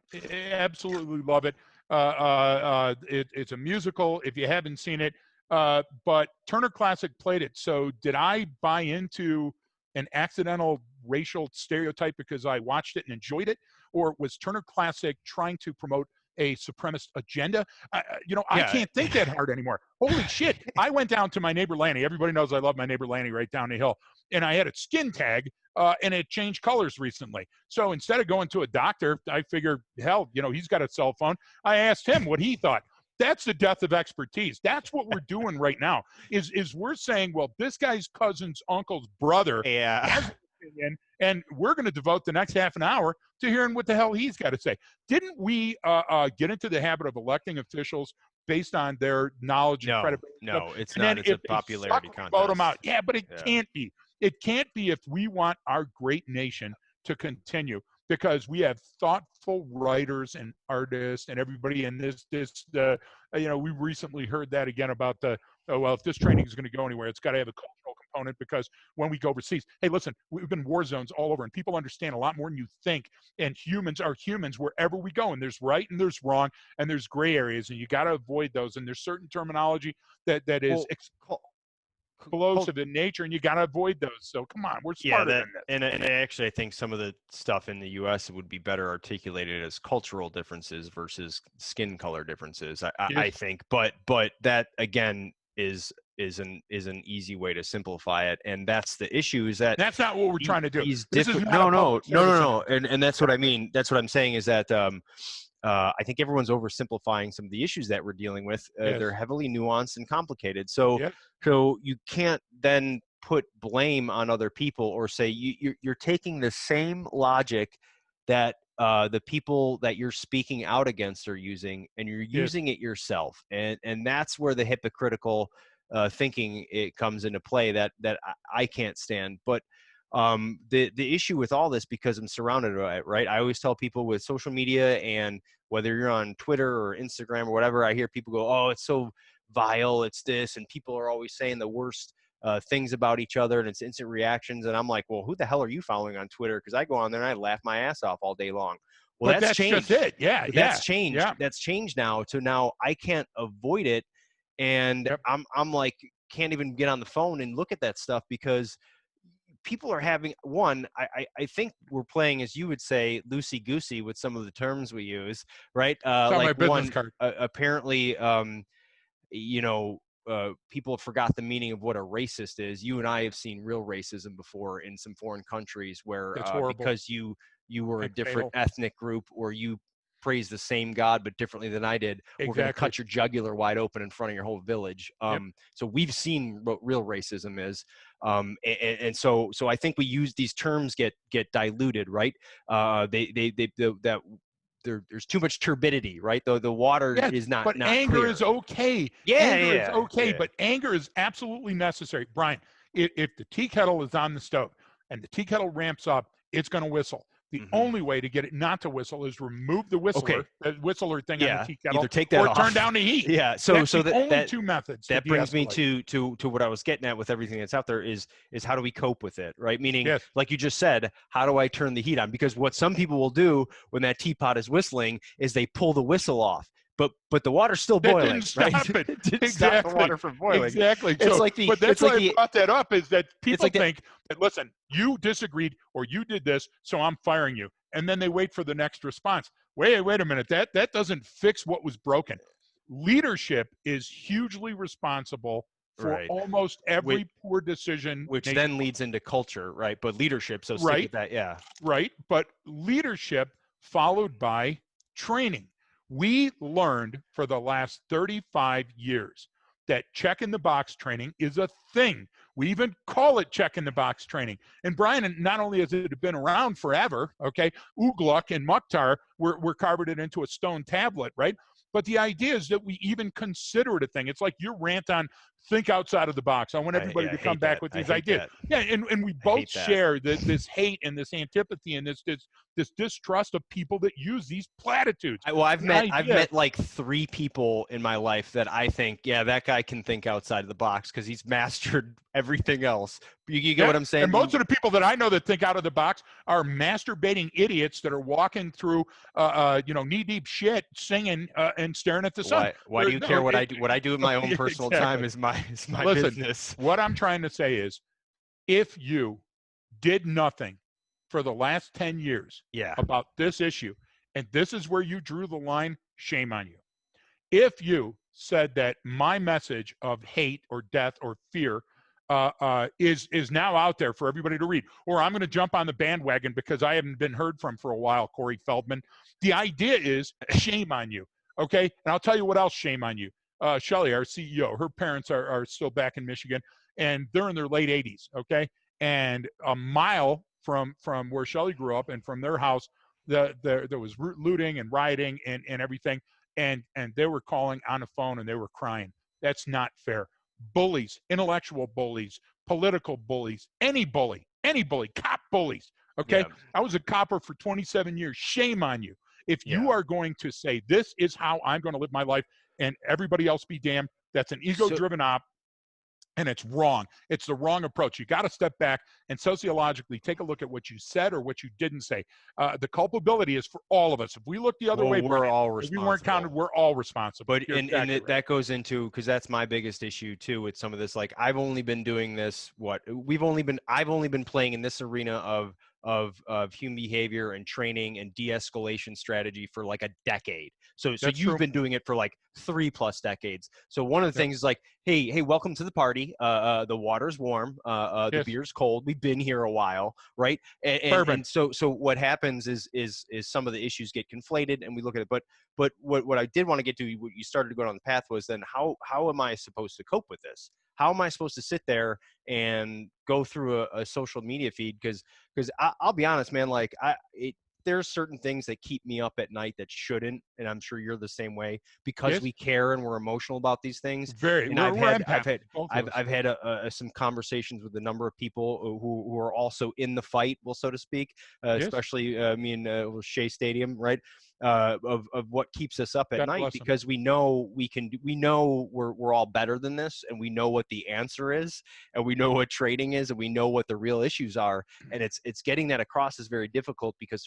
Absolutely love it. It's a musical if you haven't seen it. But Turner Classic played it. So did I buy into an accidental racial stereotype because I watched it and enjoyed it? Or was Turner Classic trying to promote a supremacist agenda? I can't think that hard anymore. Holy shit. I went down to my neighbor Lanny. Everybody knows I love my neighbor Lanny right down the hill. And I had a skin tag, and it changed colors recently. So instead of going to a doctor, I figured, hell, he's got a cell phone. I asked him what he thought. That's the death of expertise. That's what we're doing right now, is we're saying, well, this guy's cousin's uncle's brother has an opinion, and we're going to devote the next half an hour to hearing what the hell he's got to say. Didn't we get into the habit of electing officials based on their knowledge and credibility? No, it's not. It's a popularity contest. Vote them out. Yeah, but it can't be. It can't be if we want our great nation to continue, because we have thoughtful writers and artists and everybody in this we recently heard that again about if this training is going to go anywhere, it's got to have a cultural component, because when we go overseas, hey, listen, we've been war zones all over, and people understand a lot more than you think, and humans are humans wherever we go, and there's right and there's wrong and there's gray areas, and you got to avoid those, and there's certain terminology that is explosive in nature, and you got to avoid those. So come on, we're smarter than this. And actually, I think some of the stuff in the U.S. would be better articulated as cultural differences versus skin color differences. I think, but that again is an easy way to simplify it, and that's the issue. Is that's not what we're trying to do. He's different. No, and that's what I mean. That's what I'm saying is that. I think everyone's oversimplifying some of the issues that we're dealing with. They're heavily nuanced and complicated. So you can't then put blame on other people, or say you're taking the same logic that the people that you're speaking out against are using, and you're using it yourself. And that's where the hypocritical thinking it comes into play that I can't stand. But the issue with all this, because I'm surrounded by it, right? I always tell people with social media, and whether you're on Twitter or Instagram or whatever, I hear people go, oh, it's so vile, it's this, and people are always saying the worst things about each other, and it's instant reactions. And I'm like, well, who the hell are you following on Twitter? Because I go on there and I laugh my ass off all day long. Well, but that's changed. Just it. Yeah, that's changed. Yeah. That's changed now. So now I can't avoid it, and I'm like, can't even get on the phone and look at that stuff, because people are having I think we're playing, as you would say, loosey goosey with some of the terms we use, right? Like my business card. Apparently, people have forgot the meaning of what a racist is. You and I have seen real racism before in some foreign countries where That's horrible because you were a and different fatal. ethnic group, or you praise the same God but differently than I did, we're going to Exactly. cut your jugular wide open in front of your whole village. Yep. So we've seen what real racism is, and so I think we use these terms get diluted, right? That there's too much turbidity, right? The water Yes, is not but anger clear. is okay. Yeah, Anger is yeah, okay, yeah. but anger is absolutely necessary. Brian, if the tea kettle is on the stove and the tea kettle ramps up, it's going to whistle. The Mm-hmm. only way to get it not to whistle is remove the Okay. whistler thing on the Yeah. tea Either kettle, take that or turn off. down the heat. Yeah. So That's so the that only that two methods to that brings me de-escalate. to what I was getting at with everything that's out there is how do we cope with it, right? Meaning, Yes, like you just said, how do I turn the heat on? Because what some people will do when that teapot is whistling is they pull the whistle off. But the water's still that didn't boiling, right? stop it. It didn't stop the Exactly. water from boiling. Exactly. It's So, like the but that's it's like why I the brought that up, is that it's people like the think that, listen, you disagreed or you did this, so I'm firing you. And then they wait for the next response. Wait a minute. That doesn't fix what was broken. Leadership is hugely responsible for right. almost Which, every poor decision which then nationwide. leads into culture, right? But leadership. So stick Right? with that. Yeah. Right? But leadership followed by training. We learned for the last 35 years that check in the box training is a thing. We even call it check in the box training. And Brian, not only has it been around forever, okay, Ugluk and Mukhtar were carved it into a stone tablet, right? But the idea is that we even consider it a thing. It's like your rant on think outside of the box. I want everybody I to come hate back that. with I these hate ideas. that. Yeah, and we I both hate that. share this hate and this antipathy and this distrust of people that use these platitudes. I've The I've idea, met like 3 people in my life that I think, yeah, that guy can think outside of the box because he's mastered everything else. You get yeah, what I'm and saying? most of the people that I know that think out of the box are masturbating idiots that are walking through, knee deep shit, singing and staring at the sun. Why do you care what I do? What I do in my own personal time Exactly. is my Listen, business. what I'm trying to say is, if you did nothing for the last 10 years Yeah. about this issue, and this is where you drew the line, shame on you. If you said that my message of hate or death or fear is now out there for everybody to read, or I'm going to jump on the bandwagon because I haven't been heard from for a while, Corey Feldman. The idea is shame on you, okay? And I'll tell you what else, shame on you. Shelly, our CEO, her parents are still back in Michigan, and they're in their late 80s, okay? And a mile from where Shelly grew up and from their house, there was looting and rioting and everything, and they were calling on the phone and they were crying. That's not fair. Bullies, intellectual bullies, political bullies, any bully, cop bullies. Okay. Yeah. I was a copper for 27 years. Shame on you. If Yeah. you are going to say, this is how I'm going to live my life and everybody else be damned, that's an ego driven op. And it's wrong. It's the wrong approach. You got to step back and sociologically take a look at what you said or what you didn't say. The culpability is for all of us. If we look the other way, we're Brian, all if we weren't counted, responsible. we're all responsible. But You're exactly right. that goes into, because that's my biggest issue too with some of this. Like I've only been doing this. I've only been playing in this arena of human behavior and training and de-escalation strategy for like a decade. So That's you've true. been doing it for like 3+ decades. So one of the Yep. things is like, hey, welcome to the party. The water's warm. The Yes. beer's cold. We've been here a while, right? And so what happens is some of the issues get conflated and we look at it. But what I did want to get to, what you started to go down the path was then how am I supposed to cope with this? How am I supposed to sit there and go through a social media feed? Because I'll be honest, man, like there's certain things that keep me up at night that shouldn't, and I'm sure you're the same way, because Yes. we care and we're emotional about these things. Very. And We're I've empaths, had some conversations with a number of people who are also in the fight, well, so to speak, Yes. especially me and Shea Stadium, right? Of what keeps us up at God night, bless 'em. because we know we know we're all better than this, and we know what the answer is, and we know what trading is, and we know what the real issues are, and it's getting that across is very difficult because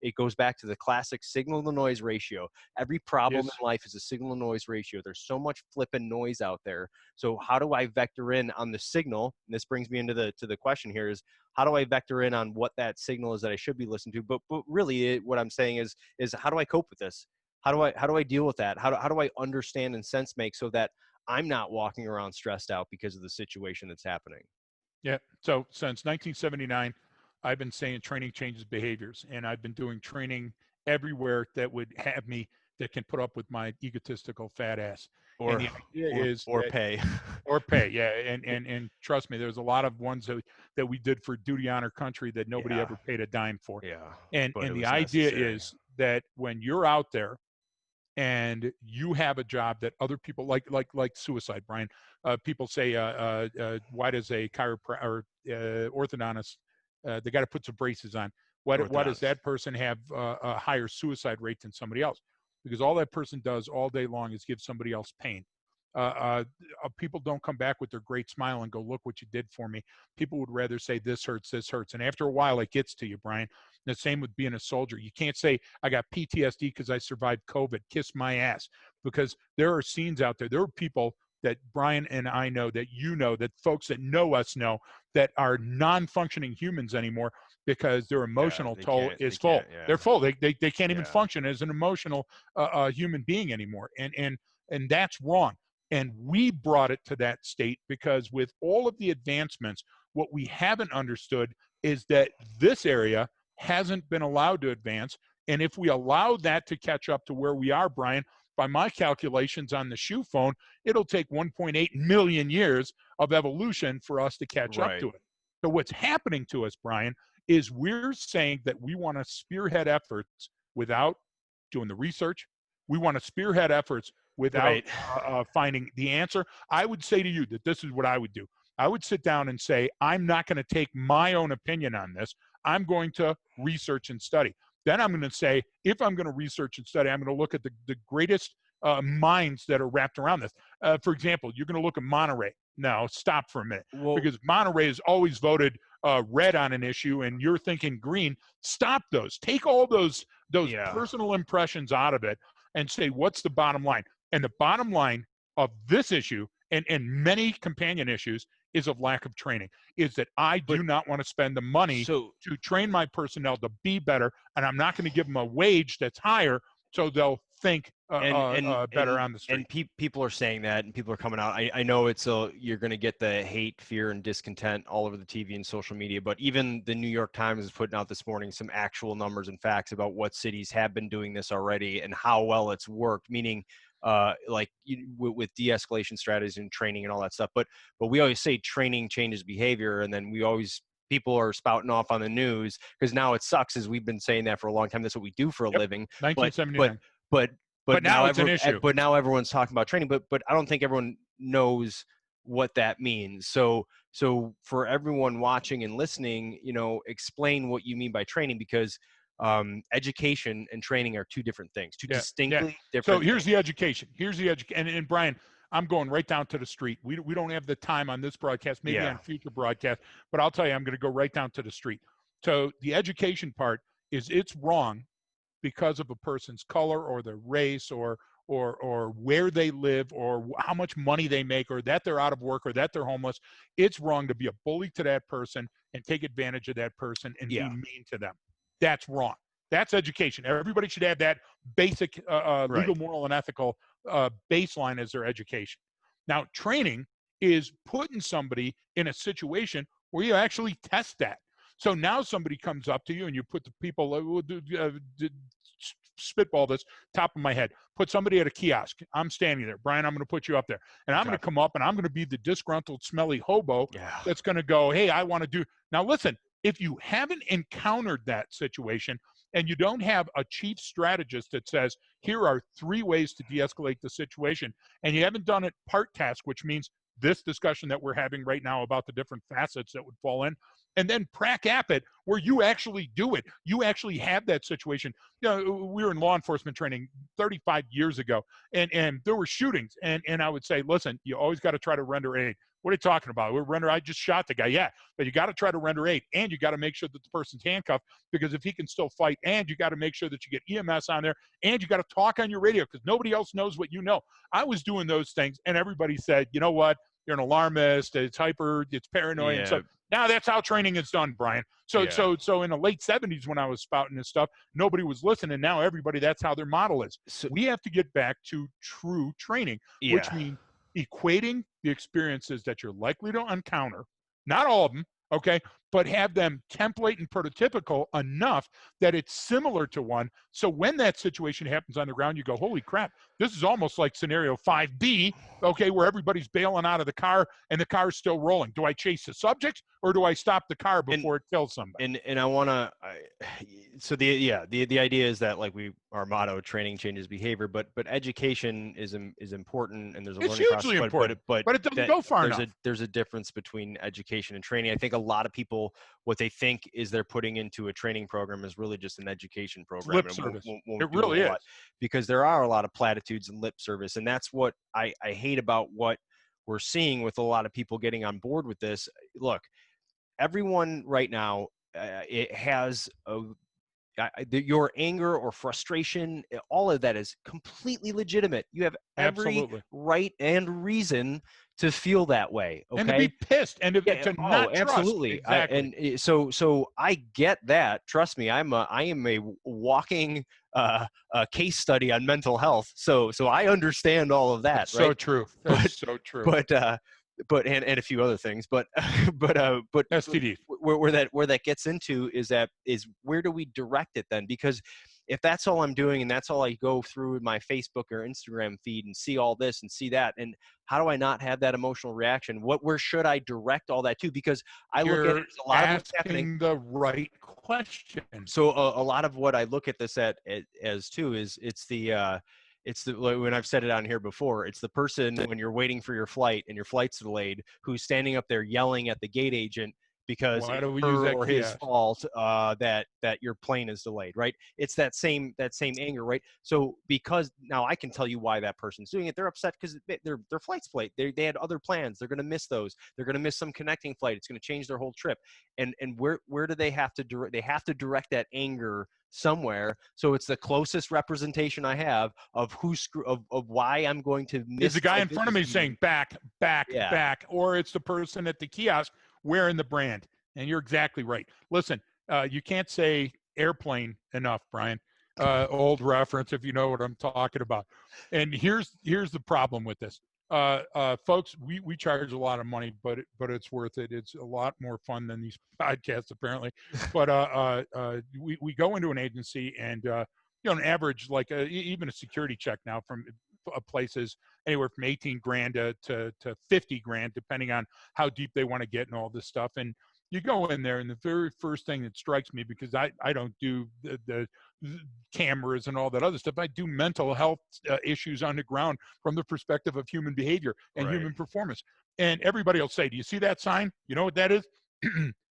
it goes back to the classic signal to noise ratio. Every problem Yes. in life is a signal to noise ratio. There's so much flipping noise out there. So how do I vector in on the signal? And this brings me into the question here is, how do I vector in on what that signal is that I should be listening to? But really what I'm saying is how do I cope with this? How do I deal with that? How do I understand and sense make so that I'm not walking around stressed out because of the situation that's happening? Yeah. So since 1979, I've been saying training changes behaviors, and I've been doing training everywhere that would have me, that can put up with my egotistical fat ass. And Or the idea is or that, pay. or pay, yeah, and trust me, there's a lot of ones that we did for duty honor country that nobody Yeah. ever paid a dime for. Yeah. But And it the was idea necessary. is that when you're out there and you have a job that other people, like suicide, Brian. People say, why does a chiropractor or orthodontist, they got to put some braces on? Why does Orthodontist. that person have a higher suicide rate than somebody else? Because all that person does all day long is give somebody else pain. People don't come back with their great smile and go, "Look what you did for me." People would rather say, "This hurts, this hurts," and after a while, it gets to you, Brian. The same with being a soldier. You can't say, "I got PTSD because I survived COVID." Kiss my ass. Because there are scenes out there. There are people that Brian and I know, that folks that know us know, that are non-functioning humans anymore because their Yeah, emotional they toll can't. They is full. can't. Yeah. They're full. They can't even Yeah. function as an emotional human being anymore. And that's wrong. And we brought it to that state because with all of the advancements, what we haven't understood is that this area hasn't been allowed to advance. And if we allow that to catch up to where we are, Brian, by my calculations on the shoe phone, it'll take 1.8 million years of evolution for us to catch up Right. to it. So what's happening to us, Brian, is we're saying that we want to spearhead efforts without doing the research. We want to spearhead efforts without Right. finding the answer. I would say to you that this is what I would do. I would sit down and say, I'm not going to take my own opinion on this. I'm going to research and study. Then I'm going to say, if I'm going to research and study, I'm going to look at the greatest minds that are wrapped around this. For example, you're going to look at Monterey. Now, stop for a minute, Well, because Monterey has always voted red on an issue, and you're thinking green. Stop those. Take all those yeah. personal impressions out of it and say, what's the bottom line? And the bottom line of this issue and many companion issues is of lack of training, is that I But do not want to spend the money so to train my personnel to be better, and I'm not going to give them a wage that's higher so they'll think and better on the street. people are saying that, and people are coming out. I know you're going to get the hate, fear, and discontent all over the TV and social media, but even the New York Times is putting out this morning some actual numbers and facts about what cities have been doing this already and how well it's worked, meaning with de-escalation strategies and training and all that stuff. But we always say training changes behavior, and then people are spouting off on the news because now it sucks, as we've been saying that for a long time. That's what we do for a Yep, living. but but 1979. but But now it's an issue. but now everyone's talking about training, but I don't think everyone knows what that means. So for everyone watching and listening, explain what you mean by training, because education and training are two different things, two Yeah, yeah. distinctly So different here's things. the education. And Brian, I'm going right down to the street. We don't have the time on this broadcast, maybe Yeah. on future broadcasts, but I'll tell you, I'm going to go right down to the street. So the education part is, it's wrong because of a person's color or their race or where they live or how much money they make or that they're out of work or that they're homeless. It's wrong to be a bully to that person and take advantage of that person and be Yeah. mean to them. That's wrong. That's education. Everybody should have that basic Right. legal, moral, and ethical baseline as their education. Now, training is putting somebody in a situation where you actually test that. So now somebody comes up to you and you put the people, spitball this, top of my head, put somebody at a kiosk. I'm standing there. Brian, I'm going to put you up there. And I'm Okay. going to come up and I'm going to be the disgruntled, smelly hobo Yeah. that's going to go, hey, I want to do. Now, listen, if you haven't encountered that situation and you don't have a chief strategist that says, here are 3 ways to de-escalate the situation, and you haven't done it part task, which means this discussion that we're having right now about the different facets that would fall in, and then prac app it where you actually do it. You actually have that situation. We were in law enforcement training 35 years ago, and there were shootings, and I would say, listen, you always got to try to render aid. What are you talking about? I just shot the guy. Yeah, but you got to try to render aid, and you got to make sure that the person's handcuffed, because if he can still fight, and you got to make sure that you get EMS on there, and you got to talk on your radio because nobody else knows what you know. I was doing those things, and everybody said, you know what? you're an alarmist, it's hyper, it's paranoid, and so now that's how training is done, Brian. So in the late 70s when I was spouting this stuff, nobody was listening. Now everybody, that's how their model is. So we have to get back to true training, which means equating the experiences that you're likely to encounter, not all of them, okay, but have them template and prototypical enough that it's similar to one. So when that situation happens on the ground, you go, holy crap, this is almost like scenario 5B, okay, where everybody's bailing out of the car and the car's still rolling. Do I chase the subject or do I stop the car before it kills somebody? And I want to, so the idea is that like our motto, training changes behavior, but education is important, and there's a learning process, important, but it doesn't go far enough. There's a difference between education and training. I think a lot of people, what they think is they're putting into a training program is really just an education program. Lip service. It really is. Because there are a lot of platitudes and lip service, and that's what I hate about what we're seeing with a lot of people getting on board with this. Look, everyone right now, it has your anger or frustration, all of that is completely legitimate. You have every right and reason to feel that way, okay? And to be pissed and to not trust. Absolutely. Exactly. So I get that. Trust me, I am a walking case study on mental health. So I understand all of that. That's right? So true. That's so true. But and a few other things, but STDs. Where that gets into is where do we direct it then? Because if that's all I'm doing and that's all I go through my Facebook or Instagram feed and see all this and see that, and how do I not have that emotional reaction? Where should I direct all that to? Because I look at it as a lot of what's happening. The right question. So a lot of what I look at this as too is when I've said it on here before, it's the person when you're waiting for your flight and your flight's delayed, who's standing up there yelling at the gate agent because it's her or his fault that your plane is delayed, right? It's that same anger, right? So because now I can tell you why that person's doing it. They're upset because their flight's late. They had other plans. They're going to miss those. They're going to miss some connecting flight. It's going to change their whole trip. And where do they have to direct? They have to direct that anger somewhere. So it's the closest representation I have of of why I'm going to miss. It's the guy in front of me saying back, or it's the person at the kiosk wearing the brand. And you're exactly right. Listen, you can't say airplane enough, Brian. Old reference, if you know what I'm talking about. And here's the problem with this. Folks, we charge a lot of money, but it's worth it. It's a lot more fun than these podcasts, apparently. But we go into an agency, and an average, like even a security check now from places anywhere from 18 grand to 50 grand, depending on how deep they want to get and all this stuff. And you go in there, and the very first thing that strikes me, because I don't do the cameras and all that other stuff, I do mental health issues on the ground from the perspective of human behavior and human performance. And everybody will say, do you see that sign? You know what that is?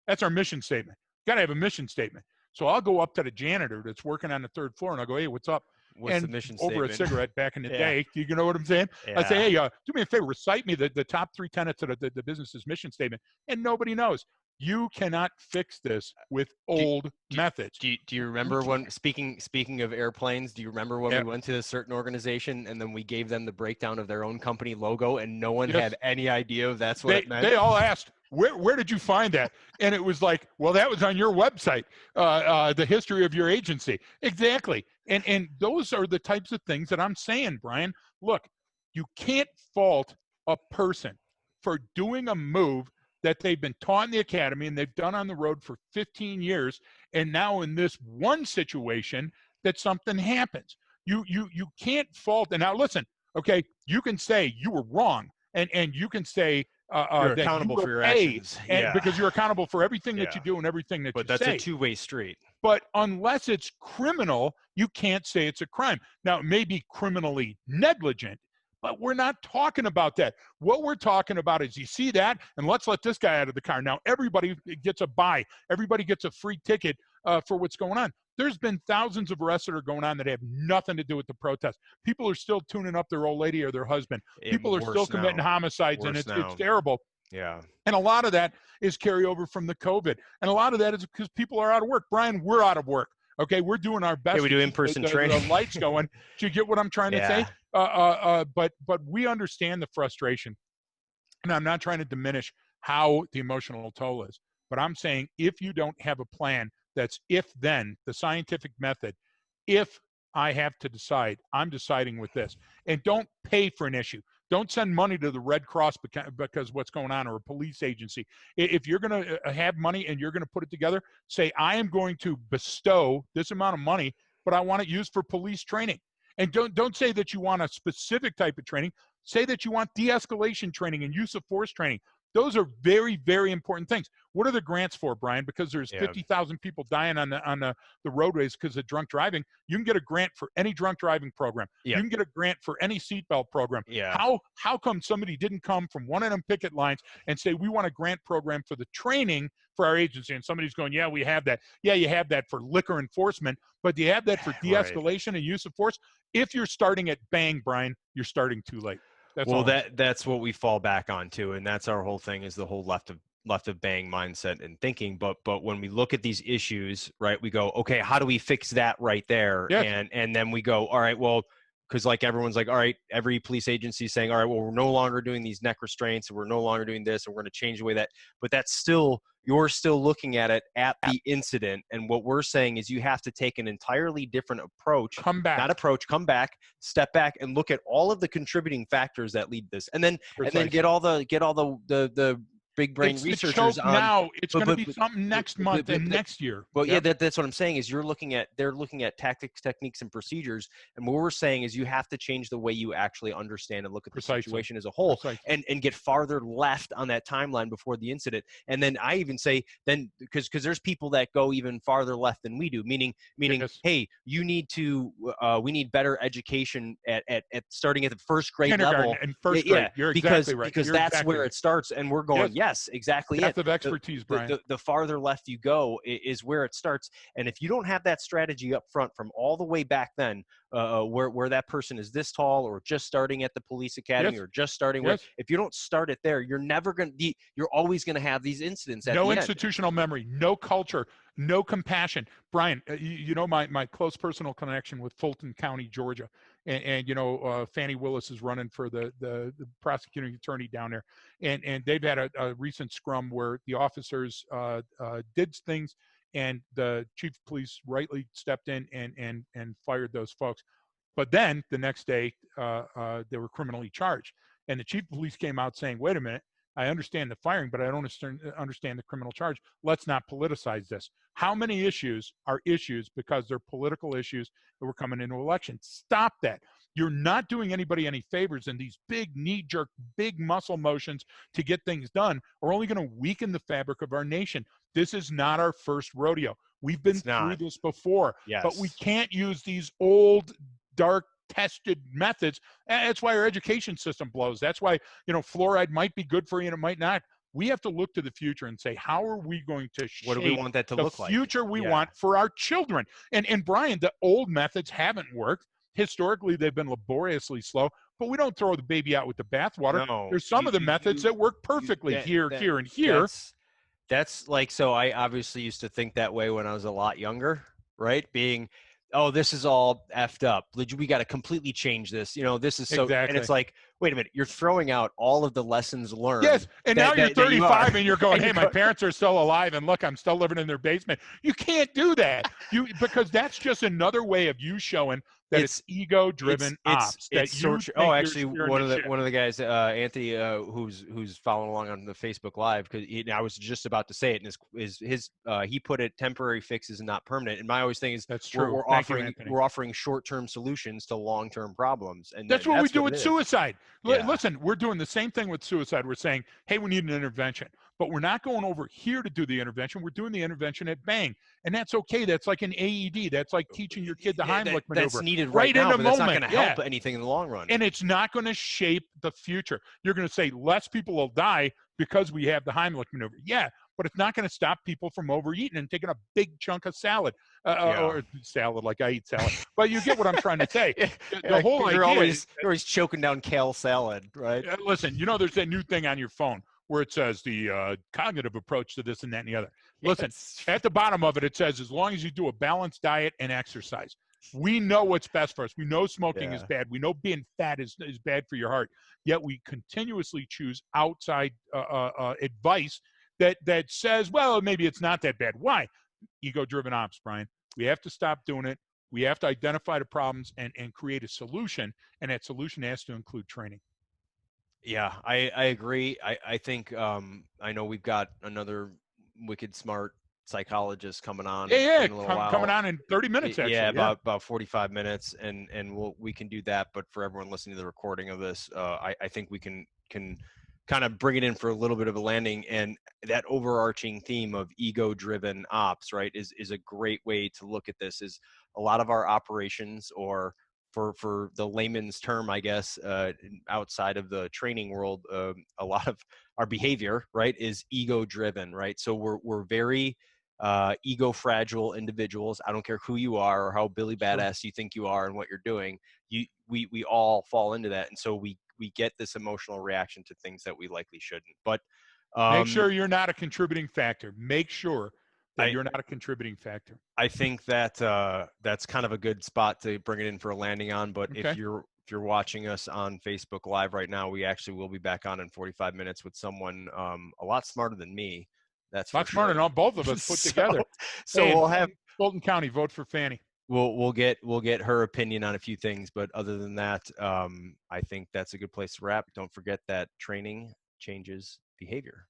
That's our mission statement. Got to have a mission statement. So I'll go up to the janitor that's working on the third floor, and I'll go, hey, what's up? What's the mission statement? Over a cigarette back in the day. You know what I'm saying? I say, hey, do me a favor, recite me the top 3 tenets of the business's mission statement. And nobody knows. You cannot fix this with old methods. Do you remember when, speaking of airplanes, do you remember when we went to a certain organization and then we gave them the breakdown of their own company logo and no one had any idea if that's what it meant? They all asked, where did you find that? And it was like, well, that was on your website, the history of your agency. Exactly. And those are the types of things that I'm saying, Brian. Look, you can't fault a person for doing a move that they've been taught in the academy and they've done on the road for 15 years. And now in this one situation that something happens, you can't fault. And now listen, okay, you can say you were wrong, and you can say you're accountable for your actions, because you're accountable for everything that you do and everything that you say. But that's a two-way street. But unless it's criminal, you can't say it's a crime. Now, it may be criminally negligent, but we're not talking about that. What we're talking about is, you see that, and let's let this guy out of the car. Now, everybody gets a buy. Everybody gets a free ticket for what's going on. There's been thousands of arrests that are going on that have nothing to do with the protest. People are still tuning up their old lady or their husband. People are still committing homicides, and it's terrible. Yeah. And a lot of that is carryover from the COVID. And a lot of that is because people are out of work. Brian, we're out of work. Okay, we're doing our best. Yeah, we do in-person training. The lights going. Do you get what I'm trying to say? But we understand the frustration. and I'm not trying to diminish how the emotional toll is, but I'm saying if you don't have a plan that's if then, the scientific method, if I have to decide, I'm deciding with this. And don't pay for an issue. Don't send money to the Red Cross because what's going on, or a police agency. If you're going to have money and you're going to put it together, say, I am going to bestow this amount of money, but I want it used for police training. And don't say that you want a specific type of training. Say that you want de-escalation training and use of force training. Those are very, very important things. What are the grants for, Brian? Because there's 50,000 people dying on the roadways because of drunk driving. You can get a grant for any drunk driving program. You can get a grant for any seatbelt program. How come somebody didn't come from one of them picket lines and say, we want a grant program for the training for our agency? And somebody's going, yeah, we have that. Yeah, you have that for liquor enforcement, but do you have that for de-escalation and use of force? If you're starting at bang, Brian, you're starting too late. That's what we fall back on too, and that's our whole thing, is the whole left of bang mindset and thinking. But when we look at these issues, right, we go, okay, how do we fix that right there? And then we go, all right, well, because like everyone's like, all right, every police agency is saying, all right, well, we're no longer doing these neck restraints, and we're no longer doing this, and we're going to change the way that. But that's still, you're still looking at it at the incident. And what we're saying is you have to take an entirely different approach. Come back, step back, and look at all of the contributing factors that lead this, and then get all the big brain researchers on. Now it's going to be something next month and next year. Well, that's what I'm saying, is they're looking at tactics, techniques, and procedures. And what we're saying is you have to change the way you actually understand and look at the situation as a whole, and get farther left on that timeline before the incident. And then I even say then, because there's people that go even farther left than we do, meaning, hey, you need to, we need better education at starting at the first grade level. And first grade. You're exactly right. Because that's where it starts. And we're going, yes, exactly. Depth of expertise, Brian. The farther left you go is where it starts. And if you don't have that strategy up front from all the way back then, where that person is this tall, or just starting at the police academy, or just starting with, if you don't start it there, you're never going to you're always going to have these incidents. No institutional memory, no culture, no compassion. Brian, you know my close personal connection with Fulton County, Georgia, and you know Fannie Willis is running for the prosecuting attorney down there, and they've had a recent scrum where the officers did things, and the chief of police rightly stepped in and fired those folks. But then the next day they were criminally charged, and the chief of police came out saying, wait a minute, I understand the firing, but I don't understand the criminal charge. Let's not politicize this. How many issues are issues because they're political issues that we're coming into election? Stop that. You're not doing anybody any favors, and these big knee-jerk, big muscle motions to get things done are only going to weaken the fabric of our nation. This is not our first rodeo. We've been through this before, but we can't use these old, dark, tested methods. That's why our education system blows. That's why, you know, fluoride might be good for you and it might not. We have to look to the future and say, how are we going to shape what do we want that to look like? The future we want for our children? And Brian, the old methods haven't worked. Historically, they've been laboriously slow, but we don't throw the baby out with the bathwater. No, there's some of the methods that work perfectly here, and here. That's like, so I obviously used to think that way when I was a lot younger, right? Being, oh, this is all effed up. We got to completely change this. You know, this is so, and it's like, wait a minute, you're throwing out all of the lessons learned. Yes, and now you're 35 and you're going, hey, my parents are still alive, and look, I'm still living in their basement. You can't do that. Because that's just another way of you showing that it's ego-driven ops. Actually, one of the guys, Anthony, who's following along on the Facebook Live, because I was just about to say it, and he put it, temporary fixes and not permanent. And my always thing is, that's true. We're offering short-term solutions to long-term problems, and that's what we do with suicide. Listen, we're doing the same thing with suicide. We're saying, hey, we need an intervention, but we're not going over here to do the intervention. We're doing the intervention at bang, and that's okay. That's like an AED. That's like teaching your kid the Heimlich maneuver. That's needed right now, but that's not going to help anything in the long run. And it's not going to shape the future. You're going to say less people will die because we have the Heimlich maneuver. Yeah, but it's not going to stop people from overeating and taking a big chunk of salad or salad, like I eat salad. But you get what I'm trying to say. The whole idea you're always choking down kale salad, right? Listen, you know, there's that new thing on your phone where it says the cognitive approach to this and that and the other. Listen, at the bottom of it, it says, as long as you do a balanced diet and exercise. We know what's best for us. We know smoking is Yeah. bad. We know being fat is bad for your heart. Yet we continuously choose outside advice that says, well, maybe it's not that bad. Why? Ego-driven ops, Brian. We have to stop doing it. We have to identify the problems and create a solution, and that solution has to include training. Yeah, I agree. I think I know we've got another wicked smart psychologist coming on Yeah, in a little coming while. on in 30 minutes, Yeah, actually. Yeah. about 45 minutes, and we can do that. But for everyone listening to the recording of this, I think we can kind of bring it in for a little bit of a landing, and that overarching theme of ego-driven ops, right, is a great way to look at this. Is a lot of our operations, or for the layman's term, I guess, outside of the training world, a lot of our behavior, right, is ego-driven, right? So we're very ego fragile individuals. I don't care who you are or how Billy Sure. Badass you think you are and what you're doing. We all fall into that, and so we get this emotional reaction to things that we likely shouldn't. But Make um, sure you're not a contributing factor. Make sure that I you're not a contributing factor. I think that that's kind of a good spot to bring it in for a landing on. But Okay. if you're watching us on Facebook Live right now, we actually will be back on in 45 minutes with someone a lot smarter than me. That's A for lot smarter sure. than all both of us put so, together. so Hey, we'll and have Fulton County, vote for Fannie. we'll get her opinion on a few things, but other than that, I think that's a good place to wrap. Don't forget that training changes behavior.